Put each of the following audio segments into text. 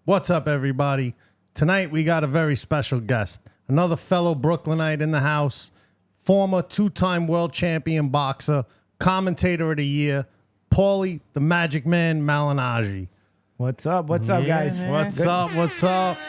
What's up, everybody? Tonight we got a very special guest, another fellow Brooklynite in the house, former two-time world champion boxer, commentator of the year, Paulie the Magic Man Malignaggi. What's up? What's up, guys? Man. What's up? What's up?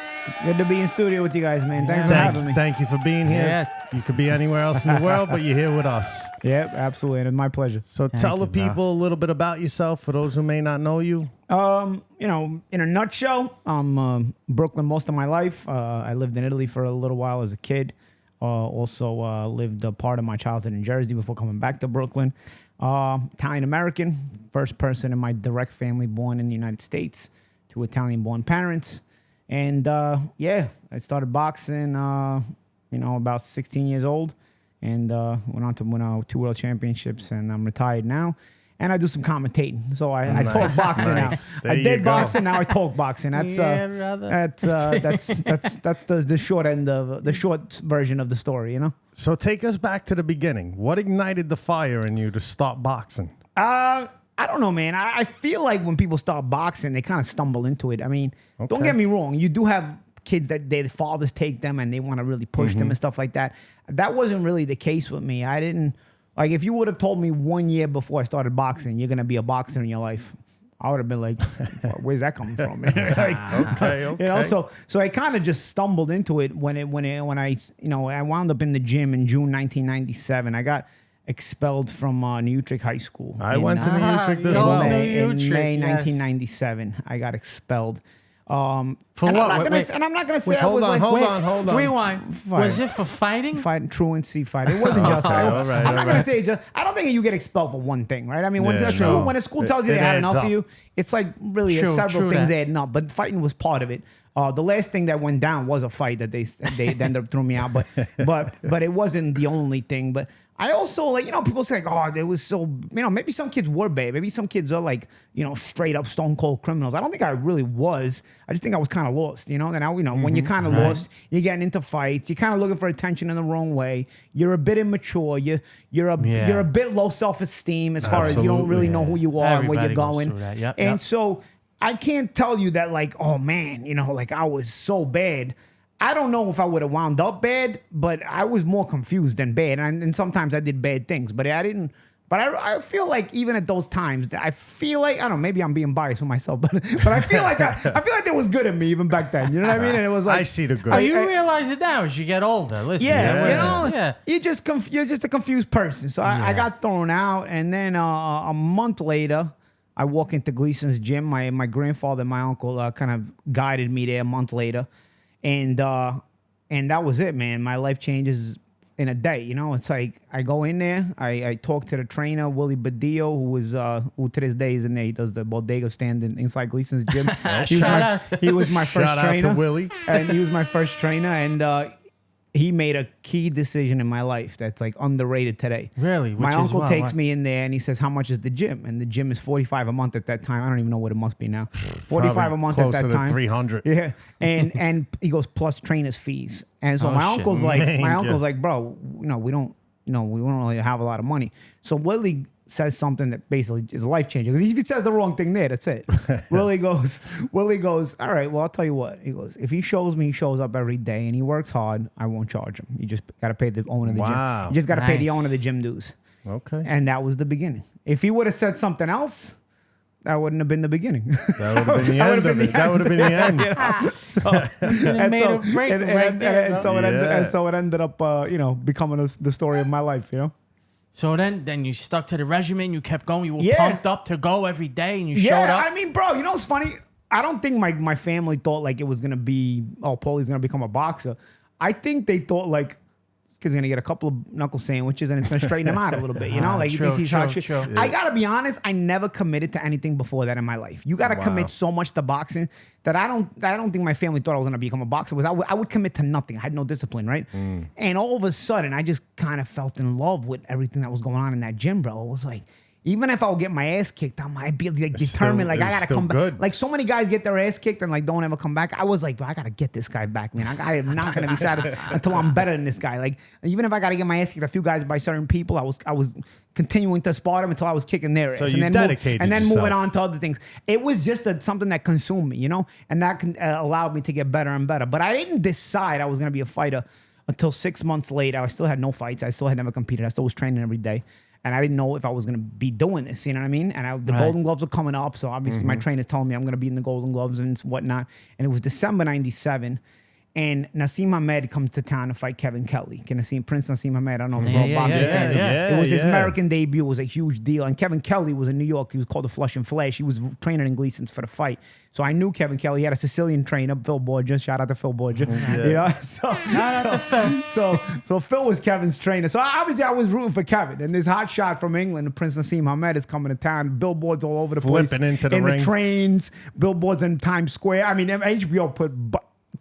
Good to be in studio with you guys, man. Thanks for having me. Thank you for being here. Yeah. You could be anywhere else in the world, but you're here with us. Yeah, absolutely. And it's my pleasure. So tell the people a little bit about yourself for those who may not know you. You know, in a nutshell, I'm Brooklyn most of my life. I lived in Italy for a little while as a kid. Also lived a part of my childhood in Jersey before coming back to Brooklyn. Italian-American, first person in my direct family born in the United States to Italian-born parents. And, I started boxing, about 16 years old and went on to win 2 world championships, and I'm retired now. And I do some commentating. So I talk boxing now. I did boxing, now I talk boxing. That's that's the short end of the short version of the story, you know? So take us back to the beginning. What ignited the fire in you to start boxing? I don't know, man. I feel like when people start boxing, they kind of stumble into it. I mean, Don't get me wrong. You do have kids that their fathers take them and they want to really push them and stuff like that. That wasn't really the case with me. I didn't, like, if you would have told me 1 year before I started boxing, you're going to be a boxer in your life, I would have been like, where's that coming from? Okay. You know, so I kind of just stumbled into it when I wound up in the gym in June 1997. I got expelled from New Utrecht High School. I went to New Utrecht as well. In May 1997, I got expelled. For what? I'm not gonna say hold on. Rewind. Was it for fighting? Fighting, truancy fight. It wasn't just. I'm not gonna say just. I don't think you get expelled for one thing, right? I mean, when a school tells you they had enough of you, it's like really several things adding up. But fighting was part of it. The last thing that went down was a fight that they ended up throwing me out, but it wasn't the only thing. But I also, people say, oh, they was so, maybe some kids were bad. Maybe some kids are straight up stone cold criminals. I don't think I really was. I just think I was kind of lost, And when you're kind of lost, you're getting into fights. You're kind of looking for attention in the wrong way. You're a bit immature. You're a bit low self-esteem as far as you don't really know who you are and where you're going. So I can't tell you that oh man, I was so bad. I don't know if I would have wound up bad, but I was more confused than bad. And sometimes I did bad things, but I didn't. But I feel like even at those times, I feel like, I don't know, maybe I'm being biased with myself, but I feel like I feel like there was good in me even back then. You know what I mean? And it was like, I see the good. You realize it now as you get older. Listen, you're just a confused person. So I got thrown out, and then a month later, I walk into Gleason's gym. My grandfather and my uncle kind of guided me there a month later. And that was it, man. My life changes in a day. It's like I go in there, I talk to the trainer, Willie Badillo, who to this day is in there. He does the bodega stand inside Gleason's gym. He was my first Shout trainer. out to Willie. And he was my first trainer, and he made a key decision in my life that's underrated today. Really? My uncle takes me in there and he says, how much is the gym? And the gym is $45 a month at that time. I don't even know what it must be now. $45 a month at that time. $300. Yeah. And he goes, plus trainer's fees. And so my uncle's like, bro, we don't really have a lot of money. So Willie says something that basically is life changing. Because if he says the wrong thing there, that's it. Willie goes, all right, well, I'll tell you what. He goes, if he shows up every day and he works hard, I won't charge him. You just got to pay the owner of the gym. You just got to pay the owner of the gym dues. Okay. And that was the beginning. If he would have said something else, that wouldn't have been the beginning. That would have been the end of it. That would have been the end. So it ended up, becoming the story of my life, So then you stuck to the regimen. You kept going. You were pumped up to go every day, and you showed up. I mean, bro, what's funny? I don't think my family thought it was gonna be, Paulie's gonna become a boxer. I think they thought this kid's gonna get a couple of knuckle sandwiches and it's gonna straighten him out a little bit. He thinks he's hot shit. Yeah. I gotta be honest. I never committed to anything before that in my life. You gotta commit so much to boxing that I don't think my family thought I was gonna become a boxer. I would commit to nothing. I had no discipline, right? And all of a sudden, I just kind of felt in love with everything that was going on in that gym, bro. It was like, even if I would get my ass kicked, I might be like determined. Like I gotta come back. Like so many guys get their ass kicked and like don't ever come back. I was like, I gotta get this guy back, man. I am not gonna be satisfied until I'm better than this guy. Like even if I gotta get my ass kicked a few guys by certain people, I was continuing to spar them until I was kicking their ass. So you dedicated and then yourself. moving on to other things. It was just something that consumed me, and that allowed me to get better and better. But I didn't decide I was gonna be a fighter until 6 months later. I still had no fights. I still had never competed. I still was training every day. And I didn't know if I was going to be doing this, you know what I mean? And the Golden Gloves were coming up. So obviously my trainer's telling me I'm going to be in the Golden Gloves and whatnot. And it was December 97. And Naseem Hamed comes to town to fight Kevin Kelly. Prince Naseem Hamed, I don't know if you're a boxing fan. It was his American debut. It was a huge deal. And Kevin Kelly was in New York. He was called the Flush and Flash. He was training in Gleason's for the fight. So I knew Kevin Kelly. He had a Sicilian trainer, Phil Borgia. Shout out to Phil Borgia. You know? So Phil was Kevin's trainer. So obviously I was rooting for Kevin. And this hot shot from England, Prince Naseem Hamed, is coming to town. Billboards all over the place. Flipping into the ring. ring. The trains, billboards in Times Square. I mean, HBO put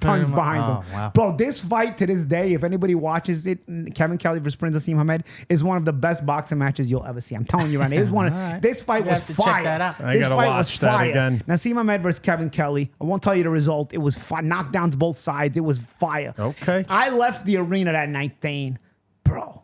tons behind them. Wow. Bro, this fight to this day, if anybody watches it, Kevin Kelly versus Prince Naseem Hamed is one of the best boxing matches you'll ever see. I'm telling you right now. It was one of, This fight was fire. Check that out. I gotta watch that again. Naseem Hamed versus Kevin Kelly. I won't tell you the result. It was knockdowns both sides. It was fire. Okay. I left the arena that night saying, bro,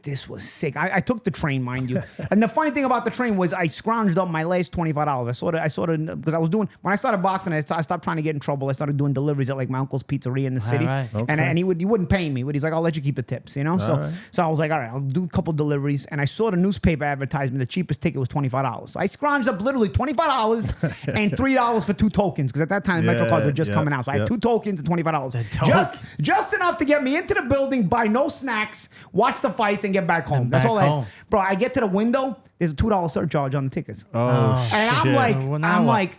this was sick. I took the train, mind you. And the funny thing about the train was I scrounged up my last $25. I sort of because I was doing, when I started boxing, I stopped trying to get in trouble. I started doing deliveries at like my uncle's pizzeria in the city. Okay. And he wouldn't pay me, but he's like, I'll let you keep the tips, So I was like, all right, I'll do a couple deliveries. And I saw the newspaper advertisement. The cheapest ticket was $25. So I scrounged up literally $25 and $3 for 2 tokens. Because at that time, the Metro cards were just coming out. So I had 2 tokens and $25. Just enough to get me into the building, buy no snacks, watch the fights, and get back home. That's all I had. Bro, I get to the window, there's a $2 surcharge on the tickets. And I'm like,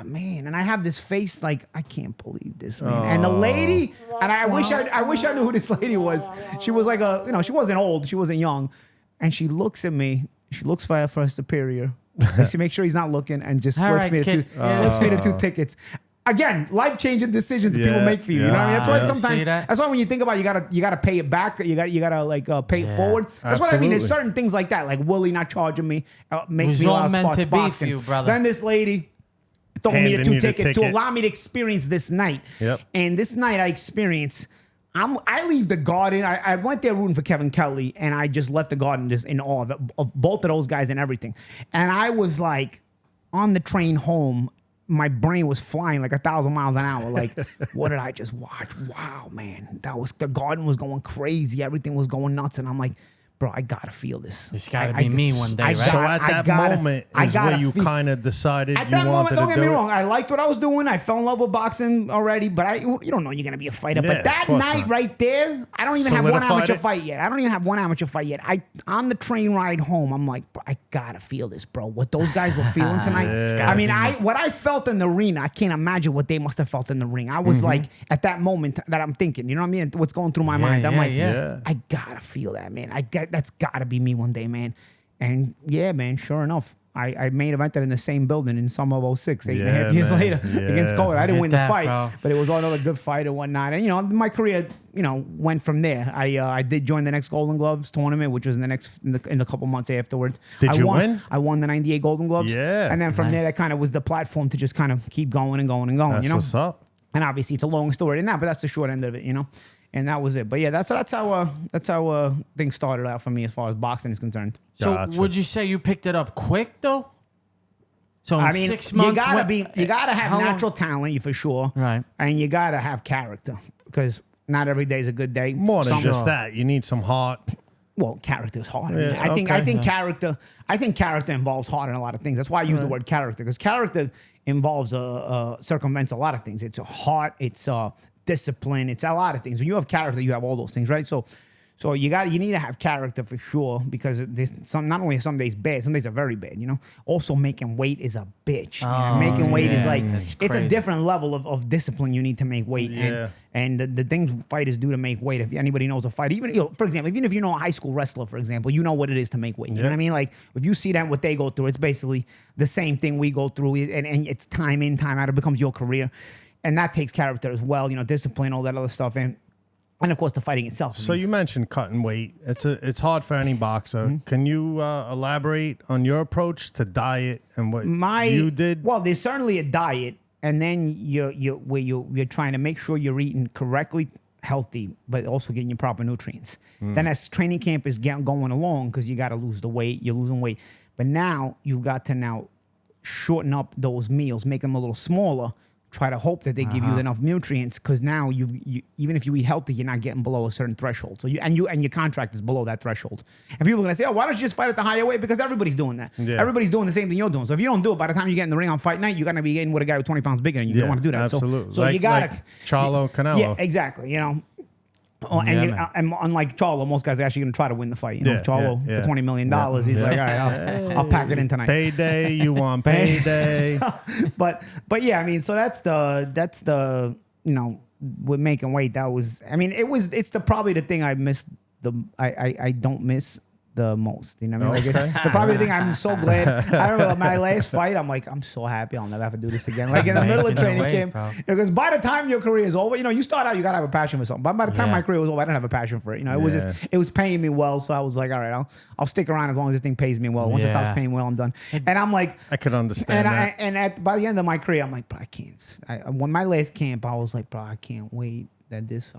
man. And I have this face like, I can't believe this, man. And the lady, and I wish I knew who this lady was. She was like she wasn't old, she wasn't young. And she looks at me, she looks for her superior. She makes sure he's not looking and just slips me the 2 tickets. Again, life-changing decisions people make for you. You know what I mean? That's why sometimes. That's why when you think about it, you gotta pay it back. You gotta like pay it forward. That's what I mean. There's certain things like that, like Willie not charging me, makes me allow spots boxing. You, brother. Then this lady throwing me the 2 tickets to allow me to experience this night. Yep. And this night I experienced. I leave the Garden. I went there rooting for Kevin Kelly, and I just left the Garden just in awe of both of those guys and everything. And I was like, on the train home, my brain was flying like 1,000 miles an hour. Like, what did I just watch? Wow, man. The Garden was going crazy. Everything was going nuts. And I'm like, bro, I gotta feel this. It's gotta be me one day, right? So at that moment is where you kind of decided you wanted to do it? At that moment, don't get me wrong. I liked what I was doing. I fell in love with boxing already, but you don't know you're gonna be a fighter. But that night right there, I don't even have one amateur fight yet. On the train ride home, I'm like, bro, I gotta feel this, bro. What those guys were feeling tonight. What I felt in the arena, I can't imagine what they must have felt in the ring. I was like, at that moment that I'm thinking, you know what I mean? What's going through my mind. I'm like, I gotta feel that, man. That's gotta be me one day, man. And yeah, man, sure enough, I main evented in the same building in summer of 06, 8.5 years later against Cole. I didn't win the fight, but it was another good fight and whatnot. And my career, went from there. I did join the next Golden Gloves tournament, which was in the couple months afterwards. Did you win? I won the 98 Golden Gloves. Yeah. And then from there, that kind of was the platform to just kind of keep going and going and going. That's what's up. And obviously, it's a long story in that, but that's the short end of it, And that was it. But yeah, that's how things started out for me as far as boxing is concerned. So would you say you picked it up quick though? So in 6 months, you gotta have natural talent, for sure, right? And you gotta have character, because not every day is a good day. More than just that, you need some heart. Well, character is hard. I think character involves heart in a lot of things. That's why I use the word character, because character involves circumvents a lot of things. It's a heart. It's discipline. It's a lot of things. When you have character, you have all those things, right? So you need to have character for sure, because not only are some days bad, some days are very bad. Also making weight is a bitch. Making weight is like it's a different level of discipline you need to make weight. And the things fighters do to make weight. If anybody knows a fight, for example, even if you know a high school wrestler, for example, you know what it is to make weight. You know what I mean? Like if you see them, what they go through, it's basically the same thing we go through, and it's time in, time out. It becomes your career. And that takes character as well, discipline, all that other stuff. And And of course, the fighting itself. So you mentioned cutting weight. It's hard for any boxer. Can you elaborate on your approach to diet and what you did? Well, there's certainly a diet, and then you're trying to make sure you're eating correctly, healthy, but also getting your proper nutrients. Then as training camp is going along, because you got to lose the weight, you're losing weight. But now you've got to shorten up those meals, make them a little smaller. Try to hope that they give you enough nutrients, because now you even if you eat healthy, you're not getting below a certain threshold. So your contract is below that threshold. And people are gonna say, "Oh, why don't you just fight at the higher weight?" Because everybody's doing that. Yeah. Everybody's doing the same thing you're doing. So if you don't do it, by the time you get in the ring on fight night, you're gonna be getting with a guy with 20 pounds bigger than you. You don't want to do that. Absolutely. So you gotta Charlo, Canelo. Yeah, exactly. You know. And unlike Charlo, most guys are actually going to try to win the fight. You know, Charlo for $20 million, he's like, all right, I'll pack it in tonight. Payday, you want payday? but yeah, I mean, so that's the with making weight. That was, I mean, it's probably the thing I missed I don't miss the most. You know what I mean? Like probably the thing I'm so glad. I remember my last fight, I'm like, I'm so happy I'll never have to do this again. Like in the middle of training camp. Because by the time your career is over, you start out, you got to have a passion for something. But by the time my career was over, I didn't have a passion for it. It was it was paying me well. So I was like, all right, I'll stick around as long as this thing pays me well. Once it stops paying well, I'm done. And I'm like, I could understand that. And by the end of my career, I'm like, bro, I can't. When my last camp, I was like, bro, I can't wait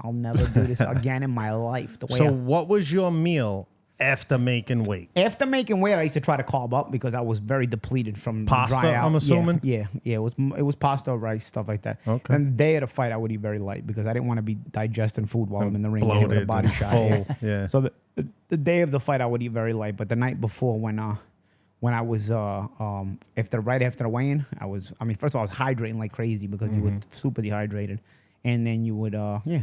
I'll never do this again in my life. What was your meal after making weight? After making weight, I used to try to carb up because I was very depleted from pasta, dry out. I'm assuming? Yeah. It was pasta, rice, stuff like that. Okay. And the day of the fight, I would eat very light because I didn't want to be digesting food while I'm in the ring. Bloated with a body shot. Full. Yeah. So the day of the fight, I would eat very light. But the night before, when I was right after the weigh-in, first of all, I was hydrating like crazy because you were super dehydrated. And then you would,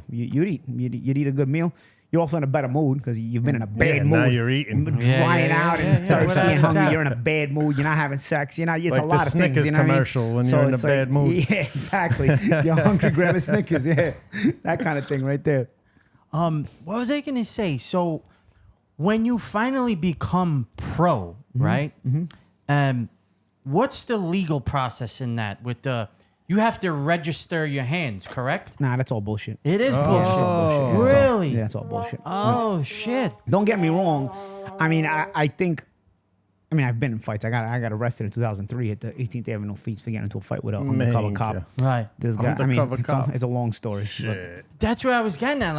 you'd eat a good meal. You're also in a better mood because you've been in a bad mood. Now you're eating. Drying out and thirsty and hungry. You're in a bad mood. You're not having sex. It's like a lot of things. Snickers commercial when you're in a bad mood. Yeah, exactly. You're hungry, grabbing Snickers. Yeah, that kind of thing right there. What was I going to say? So when you finally become pro, right? What's the legal process in that with the... You have to register your hands, correct? Nah, that's all bullshit. It is bullshit. That's all bullshit. Really? That's all bullshit. Oh, shit. Don't get me wrong. I mean, I think... I've been in fights. I got arrested in 2003 at the 18th Avenue Feast for getting into a fight with an undercover cop. Right. This guy. Cop. It's a long story. That's where I was getting at.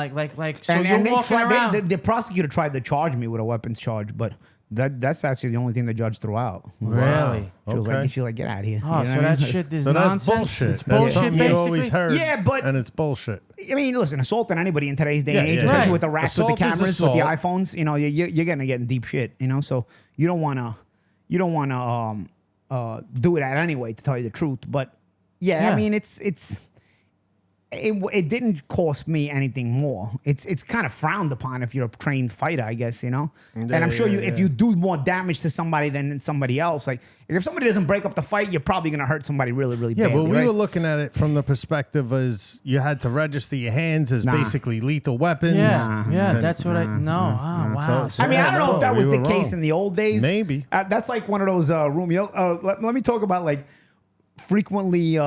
So and you're walking around. The prosecutor tried to charge me with a weapons charge, but that's actually the only thing the judge threw out. Really? She was like, get out of here. Oh, so that shit is nonsense. That's bullshit. It's bullshit, that's basically. You always heard. Yeah, but and it's bullshit. I mean, listen, assaulting anybody in today's day and age, especially with the racks, with the cameras, with the iPhones, you're gonna get in deep shit. So you don't wanna do that anyway, to tell you the truth. But yeah. I mean, it didn't cost me anything more. It's kind of frowned upon if you're a trained fighter, I guess, And I'm sure if you do more damage to somebody than somebody else, like if somebody doesn't break up the fight, you're probably going to hurt somebody really, really badly. Yeah, but we were looking at it from the perspective as you had to register your hands as basically lethal weapons. Yeah, that's what I know. Wow. So I mean, I don't know if that was the case in the old days. Maybe. That's like one of those let me talk about like frequently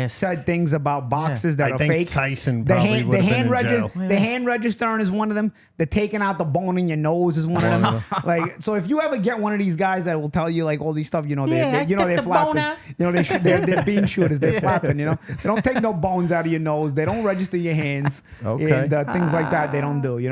said things about boxes that are fake. Tyson probably would have been in jail. The hand registering is one of them. The taking out the bone in your nose is one of them. Like, so if you ever get one of these guys that will tell you like all these stuff, they're flappers. They're bean shooters. They're flapping. They don't take no bones out of your nose. They don't register your hands. Okay. And things like that they don't do. You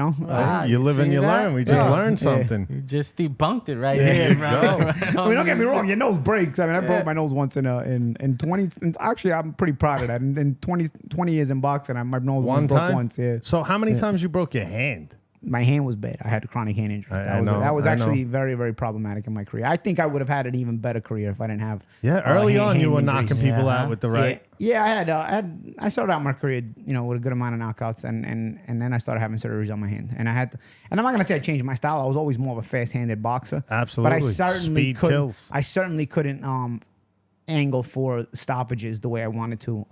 live and you learn. We just learned something. You just debunked it right here, bro. I mean, don't get me wrong. Your nose breaks. I mean, I broke my nose once in 20. Actually, I'm pretty proud of that. In 20 years in boxing, my nose broke once. Yeah. So how many times you broke your hand? My hand was bad. I had a chronic hand injury. That was actually very, very problematic in my career. I think I would have had an even better career if I didn't have. Yeah, early on you were knocking people out with the right. Yeah, I started out my career, with a good amount of knockouts, and then I started having surgeries on my hand, and and I'm not gonna say I changed my style. I was always more of a fast-handed boxer. Absolutely, but I certainly kills. couldn't angle for stoppages the way I wanted to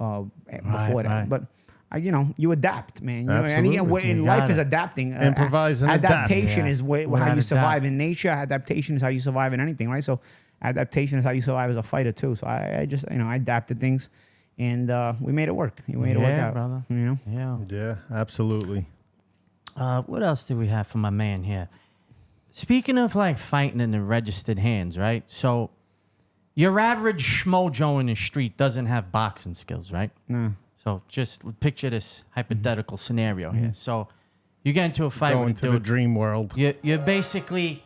before that. But you adapt, man. Life is adapting. Improvise and adaptation is how you survive in nature. Adaptation is how you survive in anything, right? So adaptation is how you survive as a fighter too. So I just I adapted things, and we made it work. We made it work out, brother. You know? Yeah. Yeah, absolutely. What else do we have for my man here? Speaking of like fighting in the registered hands, right? So your average schmojo in the street doesn't have boxing skills, right? No. So just picture this hypothetical scenario here. So you get into a fight Going with a to dude. the dream world. You're basically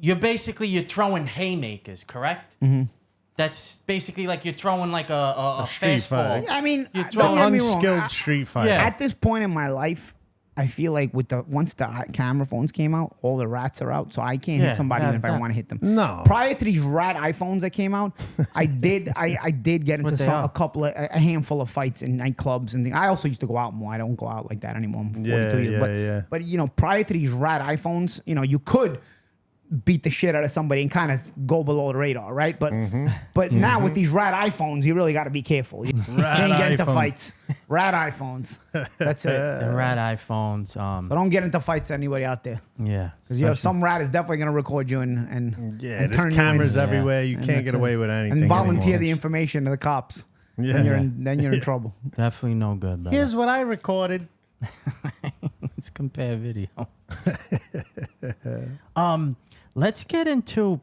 throwing haymakers, correct? That's basically like you're throwing like a street fastball. fight. I mean, You're don't throwing get me wrong. Unskilled street fighter. Yeah. At this point in my life, I feel like once the camera phones came out, all the rats are out, so I can't hit somebody even if I want to hit them. No. Prior to these rat iPhones that came out, I did get into a handful of fights in nightclubs and things. I also used to go out more. I don't go out like that anymore. I'm 42 years. But you know, prior to these rat iPhones, you know, you could beat the shit out of somebody and kind of go below the radar, right? But now with these rat iPhones, you really got to be careful. You can't get into fights. Rat iPhones. That's it. The rat iPhones. So don't get into fights, anybody out there. Yeah. Because some rat is definitely going to record you and There's turn cameras you in. everywhere. You And can't that's get away with anything And volunteer anymore. the information to the cops. Yeah. Then you're in trouble. Definitely no good, brother. Here's what I recorded. Let's compare video. Let's get into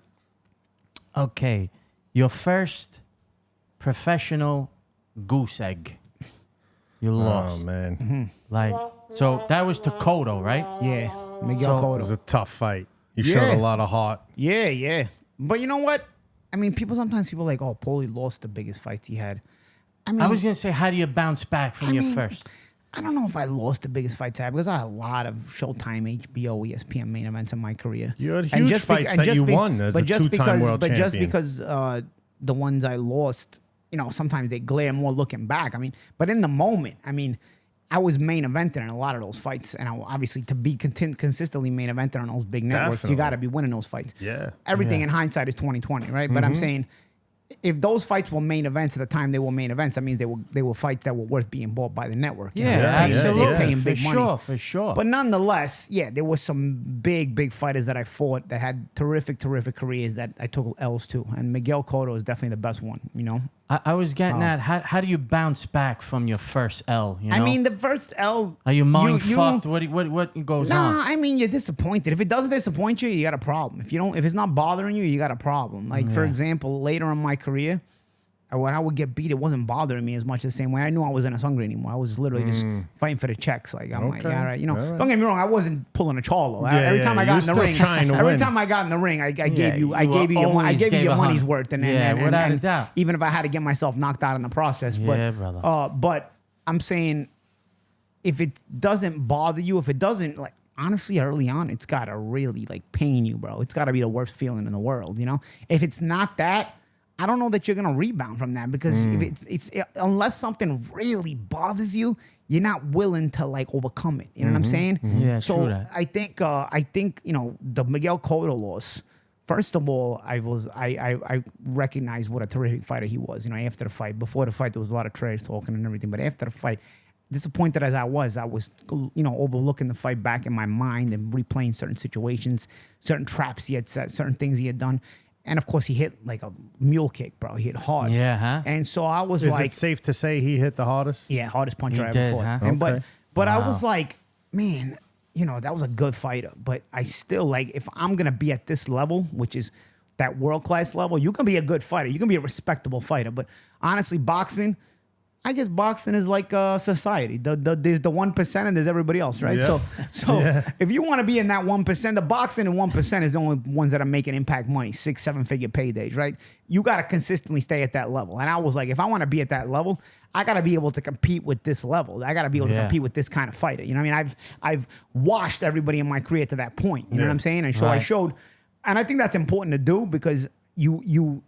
your first professional goose egg. You lost. Oh, man. Like, so that was to Cotto, right? Yeah. Miguel So- It Cotto. was a tough fight. You Yeah. showed a lot of heart. Yeah. But you know what? I mean, sometimes people are like, oh, Paulie lost the biggest fights he had. I mean, I was going to say, how do you bounce back from your first? I don't know if I lost the biggest fights I had because I had a lot of Showtime, HBO, ESPN main events in my career. You had And huge fights that you won as a two-time world But just champion. because the ones I lost, you know, sometimes they glare more looking back. I mean, but in the moment, I mean, I was main eventing in a lot of those fights. And obviously to be consistently main eventing on those big networks, Definitely. you got to be winning those fights. Yeah. Everything in hindsight is 20/20, right? But I'm saying if those fights were main events at the time they were main events, that means they were fights that were worth being bought by the network. You know, Yeah, they're paying- absolutely. They're paying For big money. For sure. But nonetheless, yeah, there was some big fighters that I fought that had terrific careers that I took L's to. And Miguel Cotto is definitely the best one, you know? I was getting at, how do you bounce back from your first L? You know? I mean, the first L... Are you mind fucked? What goes on? Nah, I mean, you're disappointed. If it doesn't disappoint you, you got a problem. If it's not bothering you, you got a problem. Like, for example, later in my career, when I would get beat, it wasn't bothering me as much the same way. I knew I wasn't as hungry anymore. I was literally just fighting for the checks. Like, I'm like, yeah, all right. You know, don't get me wrong. I wasn't pulling a Charlo. Every time I got in the ring, I gave you your money's worth. And without a doubt. Even if I had to get myself knocked out in the process. Yeah, brother. But I'm saying, if it doesn't bother you, if it doesn't, like, honestly, early on, it's got to really, like, pain you, bro. It's got to be the worst feeling in the world, you know? If it's not that, I don't know that you're gonna rebound from that because if it's unless something really bothers you, you're not willing to like overcome it. You know what I'm saying? Yeah, so true that. I think you know the Miguel Cotto loss. First of all, I recognized what a terrific fighter he was. You know, after the fight, before the fight, there was a lot of trash talking and everything, but after the fight, disappointed as I was, you know, overlooking the fight back in my mind and replaying certain situations, certain traps he had set, certain things he had done. And of course, he hit like a mule kick, bro. He hit hard. Yeah, huh? And so I was Is like, it safe to say he hit the hardest? yeah, hardest puncher He I ever did, fought. huh? And Okay. but I was like, man, you know, that was a good fighter. But I still like, if I'm gonna be at this level, which is that world class level, you can be a good fighter. You can be a respectable fighter. But honestly, boxing, I guess boxing is like society. There's the 1% and there's everybody else, right? Yeah. So if you want to be in that 1%, the boxing and 1% is the only ones that are making impact money, 6-7 figure paydays, right? You got to consistently stay at that level. And I was like, if I want to be at that level, I got to be able to compete with this level. I got to be able to compete with this kind of fighter. You know what I mean? I've washed everybody in my career to that point. You know what I'm saying? And so I showed, and I think that's important to do because you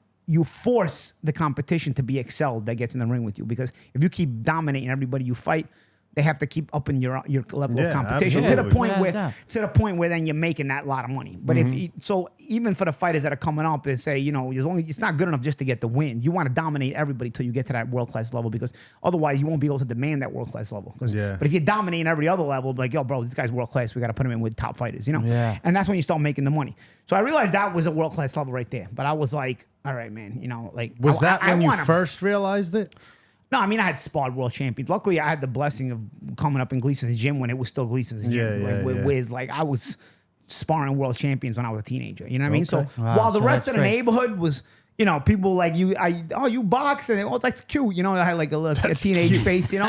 force the competition to be excelled that gets in the ring with you. Because if you keep dominating everybody you fight, they have to keep upping your level of competition absolutely. to the point where then you're making that lot of money. But so even for the fighters that are coming up and say, it's not good enough just to get the win. You want to dominate everybody till you get to that world class level, because otherwise you won't be able to demand that world class level. But if you're dominating every other level, like, yo, bro, this guy's world class, we got to put him in with top fighters, Yeah. And that's when you start making the money. So I realized that was a world class level right there. But I was like, all right, man, was that when you first realized it? No, I mean, I had sparred world champions. Luckily, I had the blessing of coming up in Gleason's gym when it was still Gleason's gym. With I was sparring world champions when I was a teenager. You know what I mean? So while the rest of the neighborhood was, people like you box, and that's cute. I had like a teenage face. In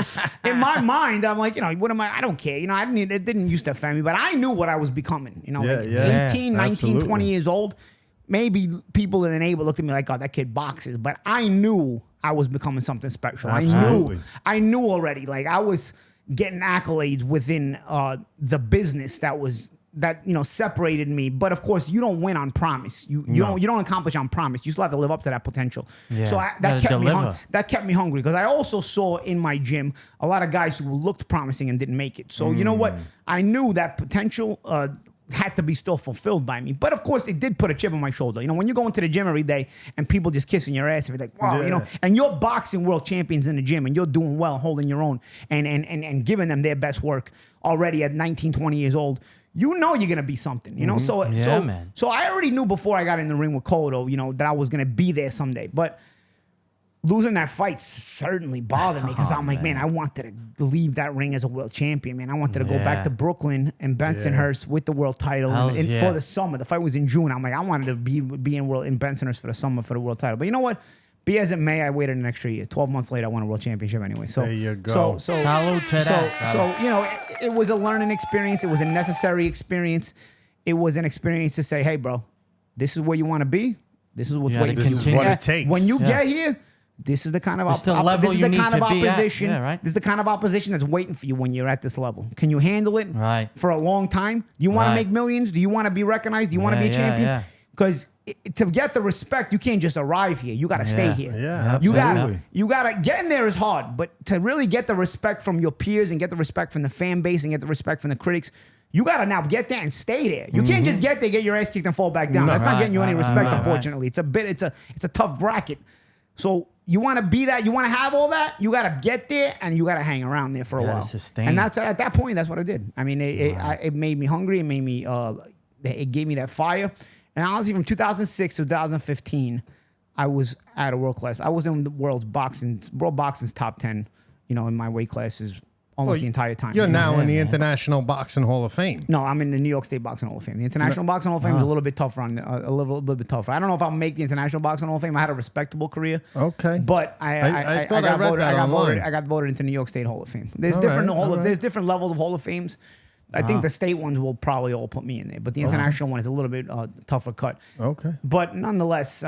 my mind, I'm like, what am I? I don't care. It didn't used to offend me, but I knew what I was becoming. 18, 19, absolutely. 20 years old. Maybe people in the neighborhood looked at me like, oh, that kid boxes. But I knew I was becoming something special. Absolutely. I knew already. Like, I was getting accolades within the business that separated me. But of course, you don't win on promise. You don't accomplish on promise. You still have to live up to that potential. Yeah, so that kept me hungry, because I also saw in my gym a lot of guys who looked promising and didn't make it. So you know what? I knew that potential had to be still fulfilled by me. But of course, it did put a chip on my shoulder. When you go into the gym every day and people just kissing your ass and be like, wow, and you're boxing world champions in the gym and you're doing well, holding your own and giving them their best work already at 19, 20 years old, you're going to be something, So I already knew before I got in the ring with Cotto, that I was going to be there someday. But losing that fight certainly bothered me, because I'm like, man, I wanted to leave that ring as a world champion, man. I wanted to go back to Brooklyn and Bensonhurst with the world title for the summer. The fight was in June. I'm like, I wanted to be in Bensonhurst for the summer for the world title. But you know what? Be as it may, I waited an extra year. 12 months later, I won a world championship anyway. So there you go. So salute to that. So it was a learning experience. It was a necessary experience. It was an experience to say, hey, bro, this is where you want to be. This is what's waiting for you. This is what it takes. When you get here, this is the kind of opposition. This is the kind of opposition that's waiting for you when you're at this level. Can you handle it for a long time? Do you want to make millions? Do you want to be recognized? Do you want to be a champion? Because to get the respect, you can't just arrive here. You got to stay here. Yeah, you gotta getting there is hard, but to really get the respect from your peers and get the respect from the fan base and get the respect from the critics, you gotta now get there and stay there. You can't just get there, get your ass kicked and fall back down. That's not getting you any respect, unfortunately. It's a tough bracket. So you want to be that, you want to have all that, you got to get there and you got to hang around there for a while. Sustain. And that's at that point, that's what I did. I mean, it made me hungry. It made me, it gave me that fire. And honestly, from 2006 to 2015, I was at a world class. I was in the world boxing's top 10, in my weight classes almost the entire time. You're now in the International Boxing Hall of Fame. No, I'm in the New York State Boxing Hall of Fame. The International Boxing Hall of Fame is a little bit tougher. A little bit tougher. I don't know if I'll make the International Boxing Hall of Fame. I had a respectable career. Okay, but I got voted into New York State Hall of Fame. There's there's different levels of Hall of Fames. I think the state ones will probably all put me in there, but the international one is a little bit tougher cut. Okay, but nonetheless.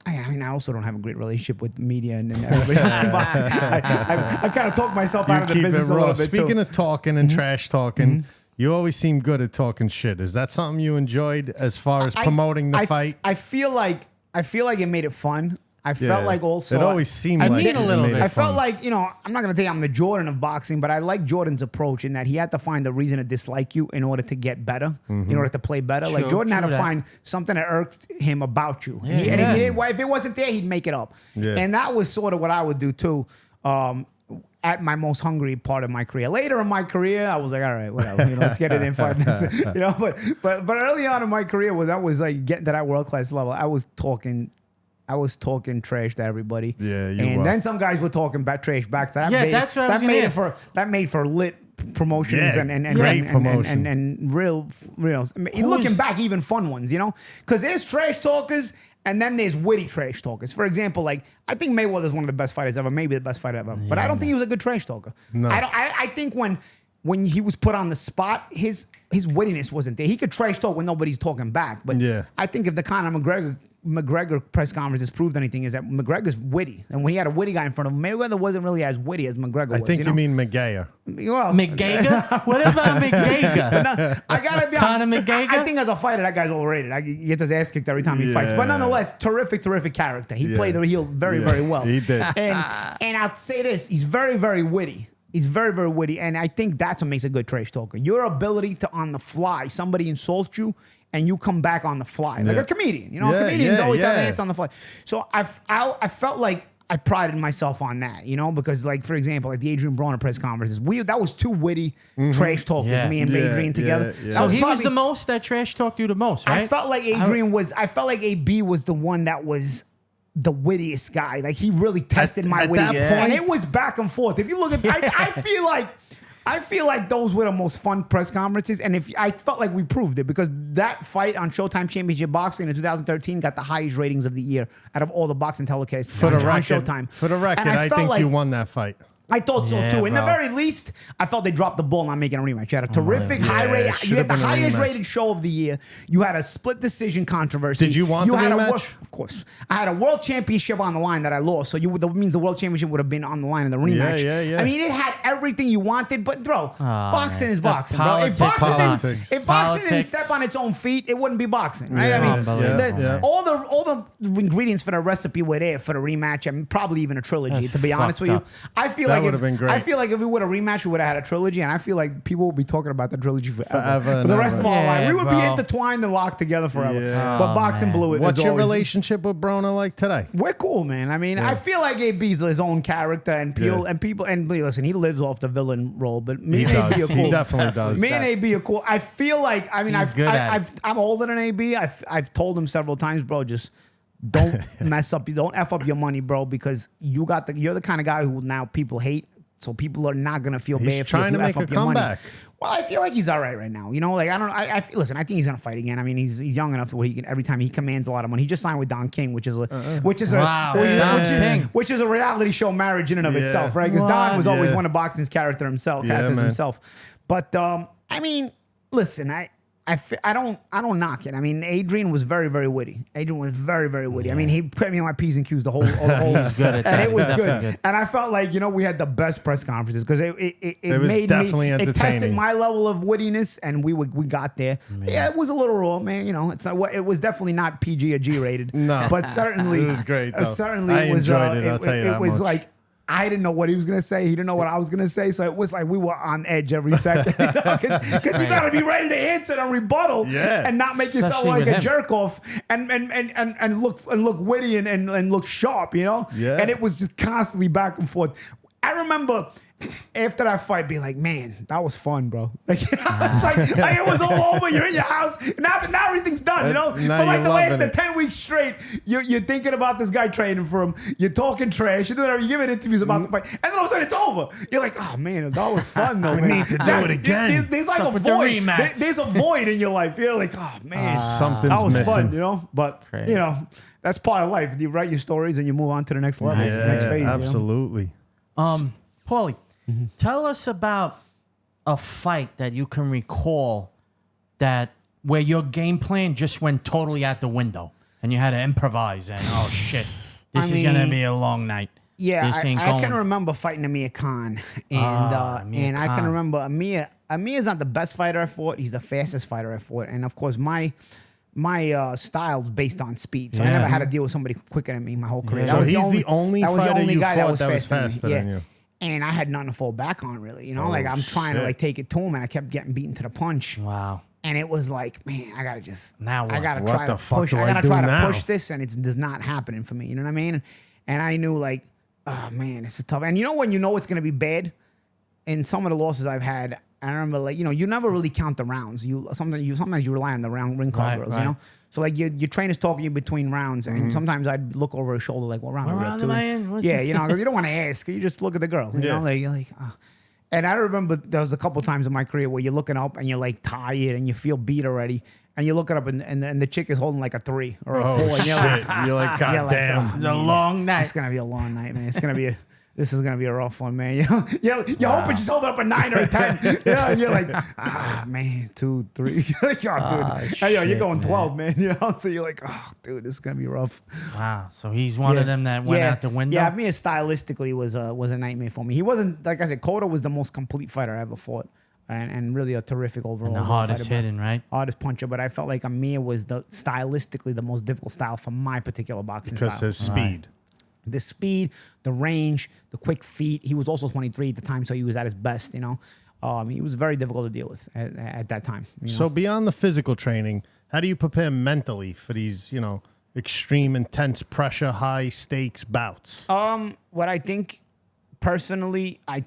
I also don't have a great relationship with media and everybody else in boxing. I kind of talk myself out of the business a little bit. Speaking of talking and trash talking, you always seem good at talking shit. Is that something you enjoyed as far as promoting the fight? I feel like it made it fun. I felt like also it always seemed like a little bit. I felt like, I'm not gonna say I'm the Jordan of boxing, but I like Jordan's approach in that he had to find a reason to dislike you in order to get better, in order to play better. Like Jordan had to find something that irked him about you. And if it wasn't there, he'd make it up. Yeah. And that was sort of what I would do too. At my most hungry part of my career. Later in my career, I was like, all right, whatever. Let's get it in 5 minutes. But early on in my career I was like getting to that world class level. I was talking trash to everybody. Yeah, and then some guys were talking trash back. So that made for lit promotions and great promotion and real. Looking back, even fun ones. Because there's trash talkers and then there's witty trash talkers. For example, like I think Mayweather's one of the best fighters ever, maybe the best fighter ever. But I don't think he was a good trash talker. No. I think when he was put on the spot, his wittiness wasn't there. He could trash talk when nobody's talking back. But I think if the Conor McGregor press conferences proved anything, is that McGregor's witty. And when he had a witty guy in front of him, Mayweather wasn't really as witty as McGregor was. I think you mean McGregor. Well, McGregor? What about McGregor? No, I gotta be Conor McGregor? I think as a fighter, that guy's overrated. He gets his ass kicked every time he fights. But nonetheless, terrific character. He played the heel very, very well. He did. And I'll say this, he's very, very witty. He's very, very witty. And I think that's what makes a good trash talker. Your ability to, on the fly, somebody insults you and you come back on the fly. Like a comedian. You know, comedians always have hits on the fly. So I felt like I prided myself on that, you know, because like, for example, like the Adrian Broner press conferences, that was two witty trash talkers, me and Adrian together. So he was the most that trash talked you the most, right? I felt like AB was the one that was the wittiest guy. Like he really tested my wittiness. And it was back and forth. If you look at, I feel like those were the most fun press conferences, and I felt like we proved it because that fight on Showtime Championship Boxing in 2013 got the highest ratings of the year out of all the boxing telecasts on Showtime. For the record, I think you won that fight. I thought so too. In the very least, I felt they dropped the ball not making a rematch. You had a terrific high rate. You had the highest rated show of the year. You had a split decision controversy. Did you want the rematch? Of course. I had a world championship on the line that I lost. So that means the world championship would have been on the line in the rematch. Yeah. I mean, it had everything you wanted, but bro, boxing is boxing, bro. If boxing didn't step on its own feet, it wouldn't be boxing, right? I mean, all the ingredients for the recipe were there for the rematch and probably even a trilogy, to be honest with you. I feel like would have been great. I feel like if we would have rematched, we would have had a trilogy, and I feel like people will be talking about the trilogy forever for the rest of our life. We would be intertwined and locked together forever. But boxing blew it. What's your relationship with Broner like today? We're cool, man. I mean, I feel like AB's his own character, and people and listen, he lives off the villain role, but me and AB are cool. He definitely does. Me and AB are cool. I feel like I'm older than AB. I've told him several times, bro, just don't mess up. Don't F up your money, bro, because you're the kind of guy who now people hate. So people are not gonna feel bad if you F up your money. Well, I feel like he's all right now. You know, like listen. I think he's gonna fight again. I mean, he's young enough to where he can. Every time he commands a lot of money. He just signed with Don King, which is a reality show marriage in and of itself, right? Because Don was always one of boxing's characters himself. But I mean, listen, I don't knock it. I mean, Adrian was very, very witty. Adrian was very, very witty. I mean, he put me on my P's and Q's the whole He's good at that. And it was good. And I felt like, we had the best press conferences because it made me, it tested my level of wittiness, and we got there. Yeah, it was a little raw, man. It's not, it was definitely not PG or G rated. No, but certainly it was great. Though. Certainly, I enjoyed it. I'll tell you that was much. like, I didn't know what he was going to say. He didn't know what I was going to say. So it was like we were on edge every second. Because you got to be ready to answer and rebuttal and not make yourself like a jerk off and look witty and look sharp, Yeah. And it was just constantly back and forth. I remember after that fight being like, man, that was fun, bro. Like, it's like it was all over. You're in your house. Now everything's done, For like the 10 weeks straight, you're thinking about this guy training for him. You're talking trash. You're giving interviews about the fight. And then all of a sudden it's over. You're like, oh, man, that was fun, though. We need to do it again. There's like a void. There's a void in your life. You're like, oh, man. Something's that was missing. fun, But, that's part of life. You write your stories and you move on to the next level, next phase. Absolutely. Paulie, tell us about a fight that you can recall where your game plan just went totally out the window and you had to improvise and, oh, shit, this is going to be a long night. Yeah, I can remember fighting Amir Khan. And I can remember Amir is not the best fighter I fought. He's the fastest fighter I fought. And, of course, my style's based on speed. So I never had to deal with somebody quicker than me my whole career. So he's the only fighter you fought that was faster than you. And I had nothing to fall back on, really. I'm trying to take it to him, and I kept getting beaten to the punch. Wow. And it was like, man, I gotta just now what? I gotta what try the to fuck push. do I gotta do try now? to push this, and it's just not happening for me. You know what I mean? And I knew like, oh man, it's a tough. And when it's gonna be bad, in some of the losses I've had, I remember like you never really count the rounds. Sometimes you rely on the ring card girls. Right. So like your trainer's talking to you between rounds, and sometimes I'd look over his shoulder like, what round are we up to? Yeah, you don't want to ask. You just look at the girl. You know, like. And I remember there was a couple times in my career where you're looking up and you're like tired and you feel beat already, and you look it up and the chick is holding like a 3 or a 4. And you're like, God damn, it's a long night. It's gonna be a long night, man. This is gonna be a rough one, man. You're hoping she's holding up a 9 or a 10. And you're like, man, 2, 3. You're like, oh, dude. Shit, you're going 12, man. So you're like, oh, dude, this is gonna be rough. Wow. So he's one of them that went out the window. Yeah, Amir stylistically was a nightmare for me. He wasn't, like I said, Cotto was the most complete fighter I ever fought. And really a terrific overall. And the hardest hitting, right? Hardest puncher, but I felt like Amir was stylistically the most difficult style for my particular boxing because style. of speed. The speed, the range, the quick feet. He was also 23 at the time, so he was at his best, you know. He was very difficult to deal with at that time. You know? So beyond the physical training, how do you prepare mentally for these, you know, extreme, intense pressure, high stakes bouts? What I think, personally, I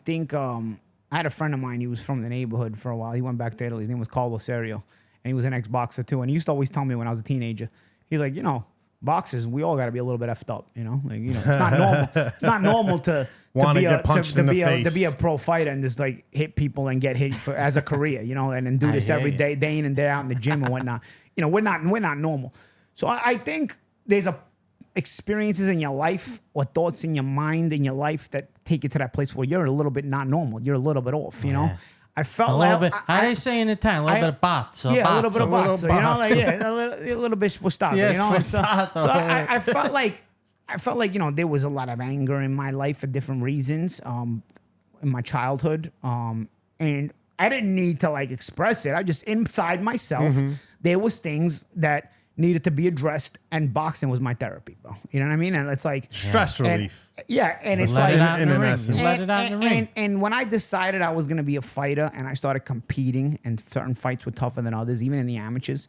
had a friend of mine. He was from the neighborhood for a while. He went back to Italy. His name was Carlo Serio, and he was an ex-boxer too. And he used to always tell me when I was a teenager, he's like, you know, boxers, we all got to be a little bit effed up, you know. Like, you know, it's not normal. It's not normal to get punched in the face, to be a pro fighter and just like hit people and get hit as a career, you know, and then do this every day, day in and day out in the gym and whatnot. You know, we're not normal. So I think there's experiences in your life or thoughts in your mind in your life that take you to that place where you're a little bit not normal. You're a little bit off, you know. I felt a little bit. How they say in Italian? A little bit of bots. Yeah, a little bit of bots. You know, like a little bit spostato. Yes, you know, spostato. So I felt like you know there was a lot of anger in my life for different reasons. In my childhood, and I didn't need to like express it. I just inside myself there was things that needed to be addressed, and boxing was my therapy, bro. You know what I mean? And it's like stress relief. And it's let like it out in the ring. essence. Let it out in the ring. And when I decided I was going to be a fighter and I started competing, and certain fights were tougher than others, even in the amateurs,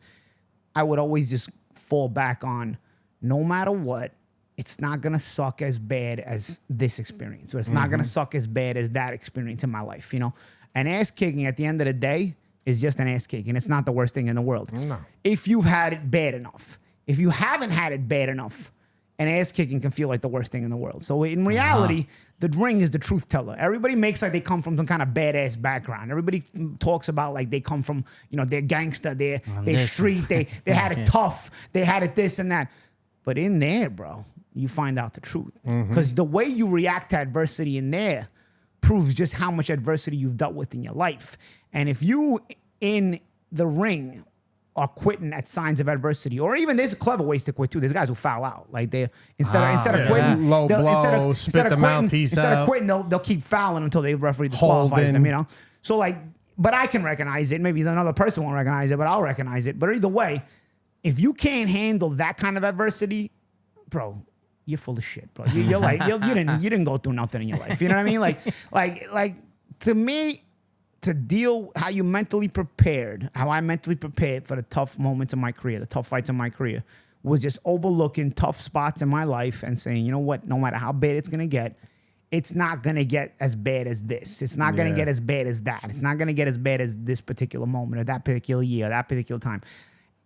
I would always just fall back on, no matter what, it's not going to suck as bad as this experience, or it's not going to suck as bad as that experience in my life. You know, an ass kicking at the end of the day is just an ass kicking. It's not the worst thing in the world. No. If you've had it bad enough. If you haven't had it bad enough, an ass kicking can feel like the worst thing in the world. So in reality, the ring is the truth teller. Everybody makes like they come from some kind of badass background. Everybody talks about like they come from, you know, they're gangster, they're street, they had it tough, they had it this and that. But in there, bro, you find out the truth. Because the way you react to adversity in there proves just how much adversity you've dealt with in your life. And if you in the ring are quitting at signs of adversity, or even there's clever ways to quit too. There's guys who foul out, like they instead of quitting, low blow, spit the mouthpiece instead out. of quitting, they'll keep fouling until the referee disqualifies them. You know, so like, but I can recognize it. Maybe another person won't recognize it, but I'll recognize it. But either way, if you can't handle that kind of adversity, bro, you're full of shit, bro. You're like you didn't go through nothing in your life. You know what I mean? Like to me, to deal how you mentally prepared, how I mentally prepared for the tough moments of my career, the tough fights in my career, was just overlooking tough spots in my life and saying, you know what, no matter how bad it's gonna get, it's not gonna get as bad as this. It's not gonna get as bad as that. It's not gonna get as bad as this particular moment or that particular year, or that particular time.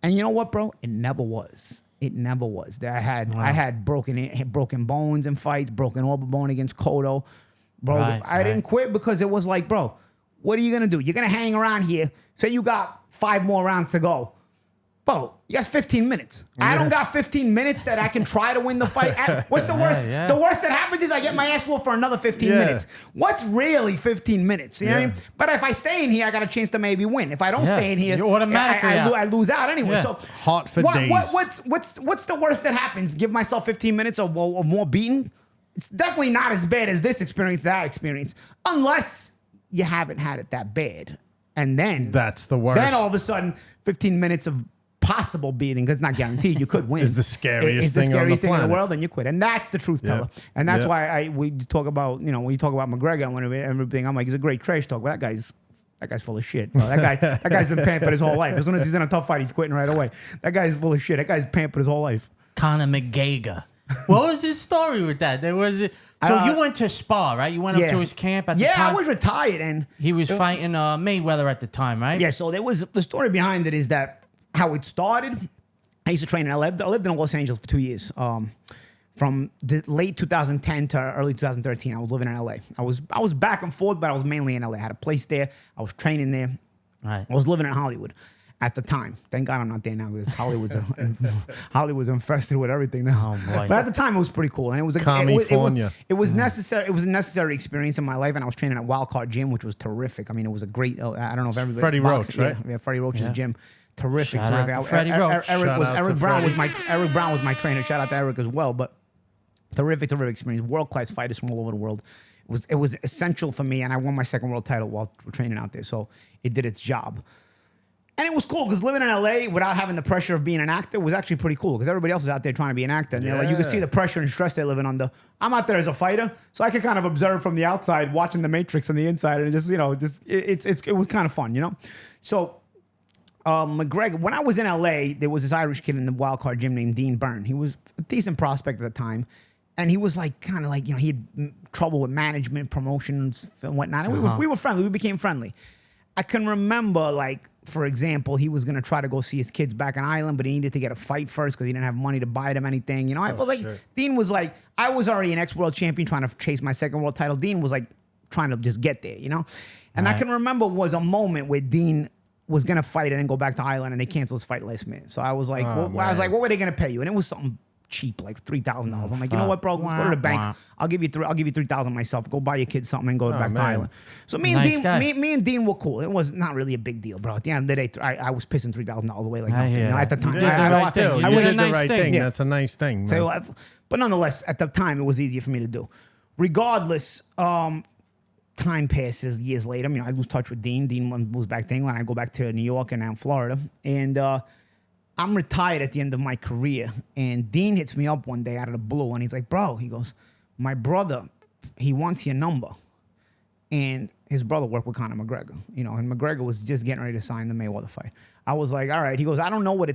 And you know what, bro? It never was. It never was. I had broken bones in fights, broken orbital bone against Cotto. Bro, I didn't quit because it was like, bro, what are you going to do? You're going to hang around here. Say you got 5 more rounds to go. Bro, you got 15 minutes. I don't got 15 minutes that I can try to win the fight. What's the worst? The worst that happens is I get my ass whooped for another 15 minutes. What's really 15 minutes? You know what I mean? But if I stay in here, I got a chance to maybe win. If I don't stay in here, you automatically I lose out anyway. So hot for days. What's the worst that happens? Give myself 15 minutes of more beating? It's definitely not as bad as this experience, that experience. Unless you haven't had it that bad. And then that's the worst. Then all of a sudden, 15 minutes of possible beating, because it's not guaranteed you could win. Is the scariest thing in the world, and you quit. And that's the truth teller. And that's why we talk about, you know, when you talk about McGregor and everything, I'm like, he's a great trash talk, but that guy's full of shit, bro. That guy's been pampered his whole life. As soon as he's in a tough fight, he's quitting right away. That guy's full of shit. That guy's pampered his whole life. Conor McGregor. What was his story with that? So you went to Spa, right? You went up to his camp at the time? Yeah, I was retired, and he was fighting Mayweather at the time, right? Yeah, so there was the story behind it is that how it started. I used to train in LA. I lived in Los Angeles for 2 years. From the late 2010 to early 2013, I was living in LA. I was back and forth, but I was mainly in LA. I had a place there. I was training there. Right. I was living in Hollywood at the time. Thank God I'm not there now, because Hollywood's infested with everything now. Oh boy! But at the time it was pretty cool, and it was California. It was necessary. It was a necessary experience in my life, and I was training at Wildcard Gym, which was terrific. I mean, it was a great. I don't know if everybody. Freddie Roach, right? Yeah, Freddie Roach's gym. Terrific. Shout out to Freddie Roach. Eric Brown was my trainer. Shout out to Eric as well. But terrific experience. World class fighters from all over the world. It was essential for me, and I won my second world title while training out there. So it did its job. And it was cool because living in LA without having the pressure of being an actor was actually pretty cool because everybody else is out there trying to be an actor. And they're like, you can see the pressure and stress they're living under. I'm out there as a fighter, so I could kind of observe from the outside, watching the Matrix on the inside, and just, it was kind of fun, So McGregor, when I was in LA, there was this Irish kid in the wild card gym named Dean Byrne. He was a decent prospect at the time. And he was like, kind of like, he had trouble with management, promotions, and whatnot. And we were friendly. We became friendly. I can remember, like, for example, he was going to try to go see his kids back in Ireland, but he needed to get a fight first because he didn't have money to buy them anything. I felt like Dean was like, I was already an ex-world champion trying to chase my second world title. Dean was like trying to just get there, And I can remember was a moment where Dean was going to fight and then go back to Ireland, and they canceled his fight last minute. So I was like, what were they going to pay you? And it was something cheap, like $3,000. I'm like, you know what, bro? Let's go to the bank. I'll give you $3,000 myself. Go buy your kids something and go back to Ireland. So me and Dean were cool. It was not really a big deal, bro. At the end of the day, I was pissing $3,000 away like nothing. At the time, you did the right thing. Yeah. That's a nice thing. So, but nonetheless, at the time, it was easier for me to do. Regardless, time passes years later. I lose touch with Dean. Dean moves back to England. I go back to New York and now Florida, and I'm retired at the end of my career, and Dean hits me up one day out of the blue, and he's like, bro, he goes, my brother, he wants your number. And his brother worked with Conor McGregor, and McGregor was just getting ready to sign the Mayweather fight. I was like, all right. He goes, I don't know what